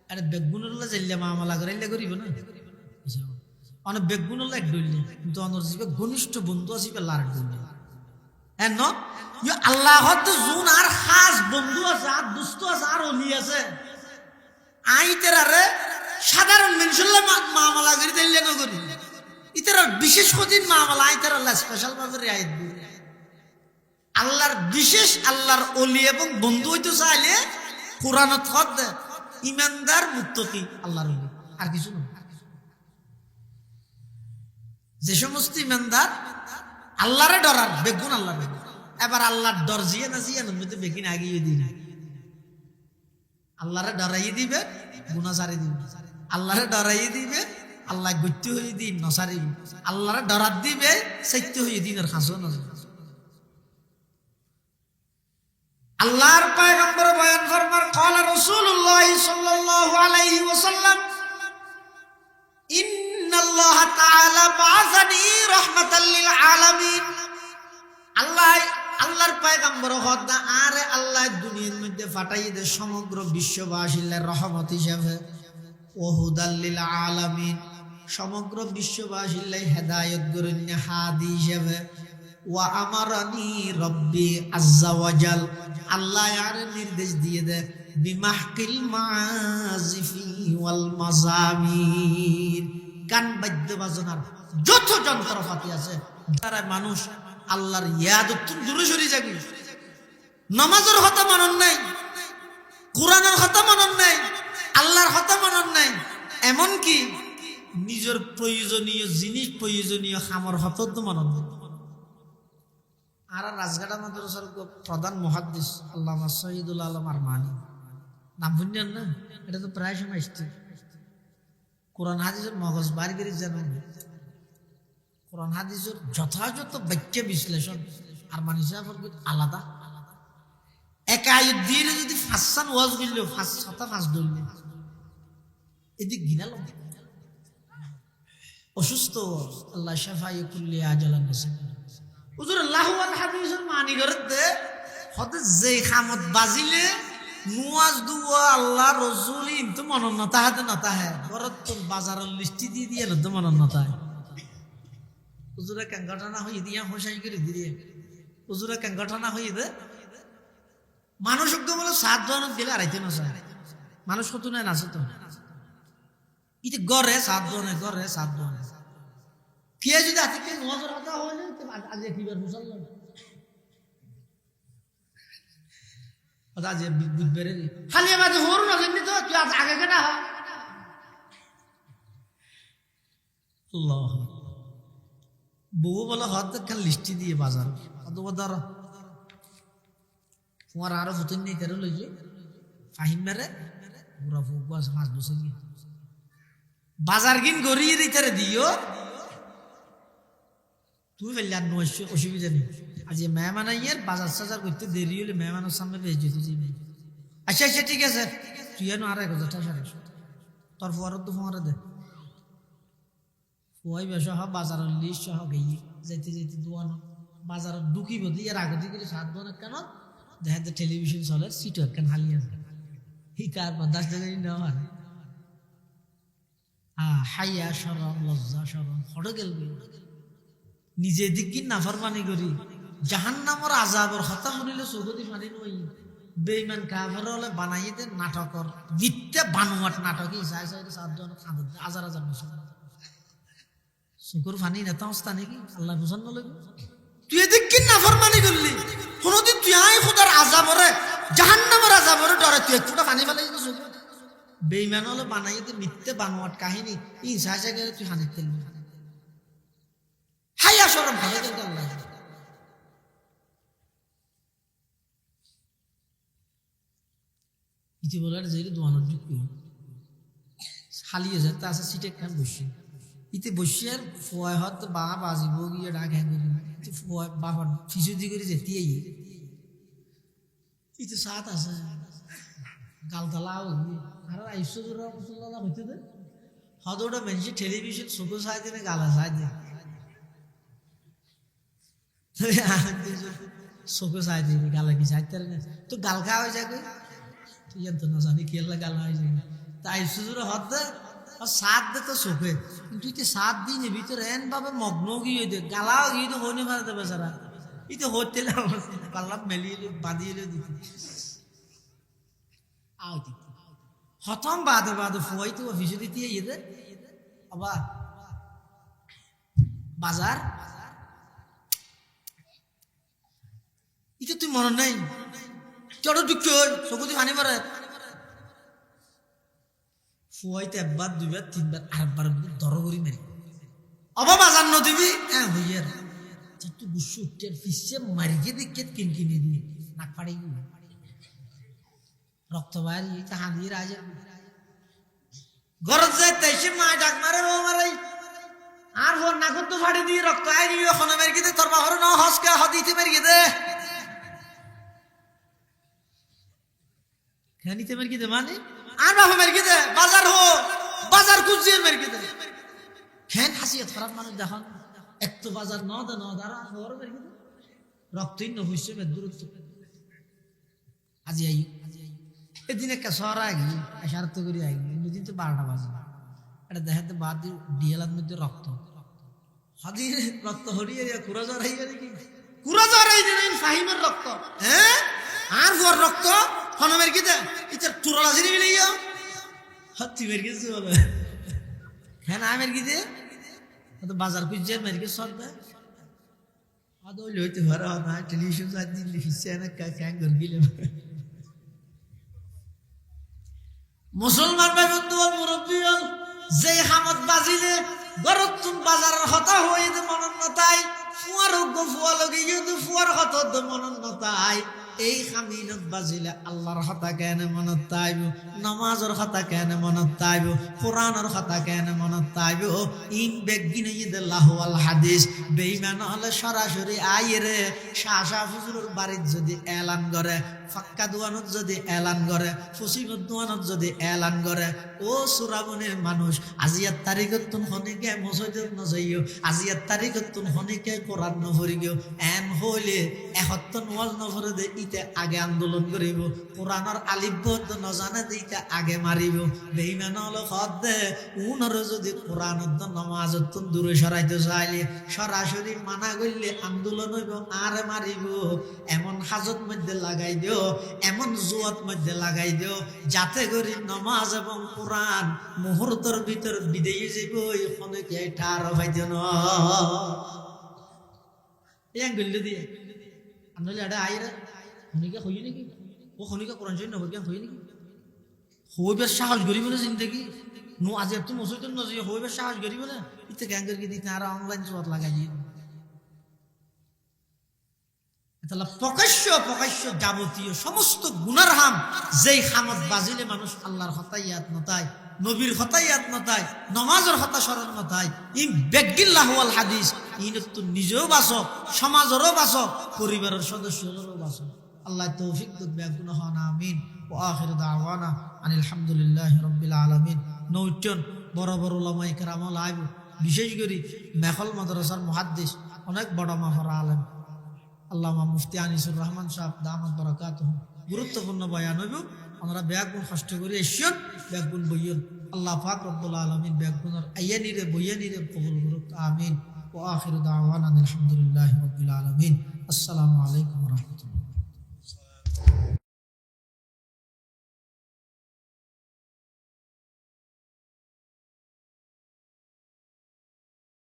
S1: আরে বেগুনুল্লাহ জাইল্লা মামলা করাইলে করিব না, অনেক বেগুনুল্লাহ এক ডইলে, কিন্তু অনর জীবে ঘনিষ্ঠ বন্ধু আছে আল্লাহর ডইলে। হ্যাঁ ন আল্লাহ জুন আর খাস বন্ধু আছে, আর দুস্থ আছে, আর অলি আছে। আই তেরারে সাধারণ মানুষের মামলা করি দিলে না করি, ইতারা বিশেষ কদিন মামলা আই তেরা স্পেশাল ভাবে রেয়ায়ত দিই। আল্লাহর বিশেষ আল্লাহর অলি এবং বন্ধু হইতে চাইলে কোরআনত হদ ইমানদার মুত্তাকি আল্লাহর অলি, আর কিছু না। যে সমস্ত ইমানদার আল্লাহরে ডরার বেগুন আল্লাহ, এবার আল্লাহর ডর জিয়ে না জিয়ে মধ্যে বেগিন আগিয়ে দিন, আল্লাহরে ডরাইয়ে দিবে গুনাহ সারি দিবে, আল্লাহরে ডরাইয়ে দিবে আল্লাহ গত্যি হয়ে দিন নসারিব, আল্লাহরে ডরাত দিবে সত্য হয়ে দিন আর হাসো না। আল্লাহর পয়গম্বর বয়ান ফরমার ক্বালা রাসূলুল্লাহ সাল্লাল্লাহু আলাইহি ওয়াসাল্লাম ইন্নাল্লাহ তাআলা বাআসানি রাহমাতাল লিল আলামিন। আল্লাহর পয়গম্বর হদা আরে আল্লাহ দুনিয়ার মধ্যে ফাটাইয়ে দে সমগ্র বিশ্ববাসীর রহমত হিসেবে, ও হুদাল লিল আলামিন সমগ্র বিশ্ববাসীর হেদায়েত গরন্য হাদি হিসেবে, ওয়া আমারানি রব্বি আজ্জা ওয়াজাল আল্লাহ আর নির্দেশ দিয়ে দে বিমাহকিল মাযিফি ওয়াল মাযামির গান বাদ্য বাজনার যত যন্ত্রপাতি আছে, যারা মানুষ আল্লাহর ইয়াদ দূরে সরে যাবে, নামাজের কথা মানন নাই, কোরআনের কথা মানন নাই, আল্লাহর কথা মানন নাই, এমনকি নিজের প্রয়োজনীয় জিনিস প্রয়োজনীয় খামর হত মানন নাই। আর রাজঘাটা মাদ্রাসার প্রধান মুহাদ্দিস আল্লামা শহীদুল আলম আরমানি নাম শুনছেন না? এটা তো প্রায় সময় আসছে। কোরআন হাদিসের মগজ বার করে জানেন, কোরআন হাদিসের যথাযথ বাক্য বিশ্লেষণ আরমানি সাহেবের আলাদা। এক আয়ত দিয়ে যদি ফাঁসান ওয়াজ করলেও ফাঁস ধরলে এদিক গিনাল অসুস্থ আল্লাহ শাফাই কুল্লি আজালান হুজুর আল্লাহ ওয়াল হাদিসের মানি করতে হতে যে খামত বাজিলে নুয়াজ দুয়া আল্লাহ রাসূল ইনতো মনন না তাহাতে না তাহে বরত তোর বাজারের লিস্টি দিয়ে দিয়ে না তো মনন না তাহে হুজুরে কেন ঘটনা হই দিয়া হোসাই করে দিয়ে হুজুরে কেন ঘটনা হই দে মানুষ একদম বলে 7 জন দিলে আড়াইতে না স্যার মানুষ কত নাই আছে তো ইতে গরে 7 জনে গরে 7 জনে কে যদি আজকে নজর হতা হলে আজ কিবার মুসলমান আজ বুধবারে খালি বাজে হরু না জানি তো তুই আজ আগে কেনা হ আল্লাহ বউ বলা হদ খান লিস্টি দিয়ে বাজার অত বদার তোমার আরো ফুতুন নেই তেরো লইছে ফাহিম মেরে পুরা ফুকু আছে 5 বছর বাজার কিন গড়িয়ে দিতে দিও তুই বললে আর অসুবিধা নেই আজ মেহমান আইয়ের বাজার সাজার করতে দেরি হলে মেহমানের সামনে বেশ যেতে যাই আচ্ছা আচ্ছা ঠিক আছে তুই এনো আর 1000 টাকা তোর ফোয়ারত তো ফোয়ারে দে ফুয়াই বেশা হ বাজারের লিস্ট সহ গিয়ে যাইতে যাইতে দোয়ানো বাজারের ঢুকিব দিয়ে আগে দিকে 7 জনের কেন দেখা যায় টেলিভিশন চলে সিটর কেন হালি আছে হি কার 10 টাকা নেওয়া হয় হাইয়া শরম লজ্জা শরম হড়ে গেলবে নিজে দিকে নাফরমানি করি জাহান্নামের আযাবের কথা শুনিলে চৌধুরী মানি নই বেঈমান কাফের হলে বানাইয়ে দে নাটকর মিথ্যা বানোয়াট নাটকই চাই 7 জন খাঁদ হাজার হাজার মুসলমান শুকুর ফানি নেতা অবস্থা নাকি আল্লাহ পছন্দ লাগবে তুই এদিক কি নাফরমানি করলি কোনদিন জাহান্নামের আযাবের ডরে তুই একটুটা পানি ফেলাই দিছিস বেঈমান হলে বানাইতে মিথ্যে বানোয়াট কাহিনী ইনসা আসা গেলে তুই হানি ফেলবি হাইয়া শরম ভালো করে আল্লাহ ইতি বলার যে দোয়ানোর যুগ হালিয়ে যেতে আছে সিটে একটা বসে ইতে বসে আর ফয় হত বা বাজিব গিয়ে ডাক হ্যাঁ করি ইতে ফয় বাবার ফিসুদি করে যেতে ইতে সাত আছে গালতালাও আর আইসুরা মুসল্লাহ হইতে দে হদোটা মানুষের টেলিভিশন চোখ চাই দিনে গালা চাই দিয়ে চোখ চাই দিয়ে গালা কি চাইতে তো গাল খাওয়া হয়ে যাবে তুই তো না জানি খেলা গালা হয়ে যাবে তাই সুজুরে হদ দে সাত দে তো চোখে কিন্তু তুই 7 দিনের ভিতরে এন ভাবে মগ্ন গিয়ে দে গালাও গিয়ে তো হইনি মারা দেবে সারা ইতে হতে পাল্লা মেলিয়ে বাঁধিয়ে দিতে আও দিতে হতম বাদে বাদে ফুয়াই তো অফিসে দিতে ইয়ে আবার বাজার এটা তুই মনে নাই চড়ো দুঃখ চকুতি পানি পরে ফুয়াইতে একবার 2বার 3বার আরেকবার দর করি মেরি অবা বাজার ন দিবি হ্যাঁ হইয়ার তুই গুসু উঠে ফিসে মারিয়ে দেখে কিনকিনি দিবি নাক ফাড়ি রক্ত বাইরে হাঁদিয়ে রাজে ঘরত যায় তেইশে মা ডাক মারে ও মারাই আর হর নাকুর তো ফাড়ি দিয়ে রক্ত আই দিবি ওখানে মেরে গিয়ে তোর বাহর ন হসকে হদিতে মেরে গিয়ে দে খানিতে মেরে গিয়ে দে মানে আর বাবা মেরে গিয়ে দে বাজার হো বাজার খুঁজিয়ে মেরে গিয়ে দে হ্যাঁ হাসিয়ে খারাপ মানুষ দেখুন এক তো বাজার ন দে ন দাঁড়া হর মেরে গিয়ে দে রক্তহীন হইছে মের দূরত্ব আজি আই এদিন একটা শহর আগে সার্থ করি আগে দুদিন তো 12টা বাজে এটা দেখাতে বাদ দিয়ে ডিএলার মধ্যে রক্ত হাদির রক্ত হরিয়ে কুড়া জ্বর হয়ে গেলে কি কুড়া জ্বর হয়ে গেলে ফাহিমের রক্ত হ্যাঁ আর ওর রক্ত হনমের কি দে এটা তুরলা জিনি মিলে গিয়ে হাতি মের গেছে বলে হ্যাঁ না মের কি দে তো বাজার খুঁজছে মের কে সব দে আদৌ লইতে পারে না টেলিভিশন সাত দিন লিখছে না ক্যাং করে গেলে মুসলমান ভাই বন্ধু মুরব্বী যে হামত বাজিলে গরত তুম বাজারের হতা হয়ে দে মনন্নতাই ফুয়ার ফুয়া লগে কিন্তু ফুয়ার হত মনন্নতাই এই খামিনত বাজিলে আল্লাহর হতা কেন মনত তাইব নামাজের হতা কেন মনত তাইব কোরআনের হতা কেন মনত তাইব ইন বেগিনে ইদাল্লাহ ওয়াল হাদিস বেঈমান হলে সরাসরি আইরে শাহ হুজুরের বাড়িতে যদি এলান করে ফাক্কা দোয়ানত যদি এলান করে ফসিমত দোয়ানত যদি এলান করে ও সুরাবনের মানুষ আজিয়ার তারিখত তুন হনিকে মসজিদত নজাইও আজিয়ার তারিখত তুন হনিকে কোরআন নভরিও এন হইলে এহত্তন ওয়াল নভরে দে ইতে আগে আন্দোলন করিব কোরআনের আলিফ নজানে দে ইতে আগে মারিব বেঈমান হলো হদ দে উনর যদি কোরআনত নামাজত তুন দূরে সরাইতে চাইলে সরাসরি মানা করলে আন্দোলন হইব আর মারিব এমন হাজত মধ্যে লাগাই দিও এমন জুয়াত মধ্যে লাগাই দিও যাতে করে নামাজ এবং কোরআন মুহূর্তের ভিতর বিদেয় যাইব এখানে কি ঠার ভাই যেন এই গল্ল দিয়ে আনলে আড়া আইরা হনিকা হই নাকি ও হনিকা কোরআন জন্য হইয়া হই নাকি হইবে সাহস গরিব না জিন্দেগি নো আজ এত মসজিদ ন যে হইবে সাহস গরিব না ইতে গ্যাঙ্গের কি দিতে আর অনলাইন জুয়াত লাগাই দিয়ে তাহলে প্রকাশ্য প্রকাশ্য যাবতীয় সমস্ত গুনার হাম যেই হামত বাজিলে মানুষ আল্লাহর হতাইয়াত নতায় নবীর হতাইয়াত নতায় নমাজের হতা স্মরণ নতায় ই বেগিল্লাহ ওয়াল হাদিস ইন তো নিজেও বাঁচো সমাজেরও বাঁচো পরিবারের সদস্যদেরও বাঁচো আল্লাহ তৌফিক দিক বেগুনা হন আমিন ও আখির দাওয়ানা আনিল হামদুলিল্লাহি রাব্বিল আলামিন নৌটন বড় বড় উলামায়ে কেরাম লাইব বিশেষ করে মেখল মাদ্রাসার মুহাদ্দিস অনেক বড় মাফার আলেম আল্লামা মুফতি আনিসুর রহমান সাহেব দামাত বারাকাতুহু গুরুত্বপূর্ণ বয়ান হইব আমরা ব্যাগুন কষ্ট করে এসিয়ন ব্যাগুন বইয়ন আল্লাহ পাক রব্বুল আলামিন ব্যাগুনের আয়ানিরে বয়ানিরে কবুল করুক আমিন ওয়া আখিরু দাওয়ানা আলহামদুলিল্লাহি রাব্বিল আলামিন আসসালামু আলাইকুম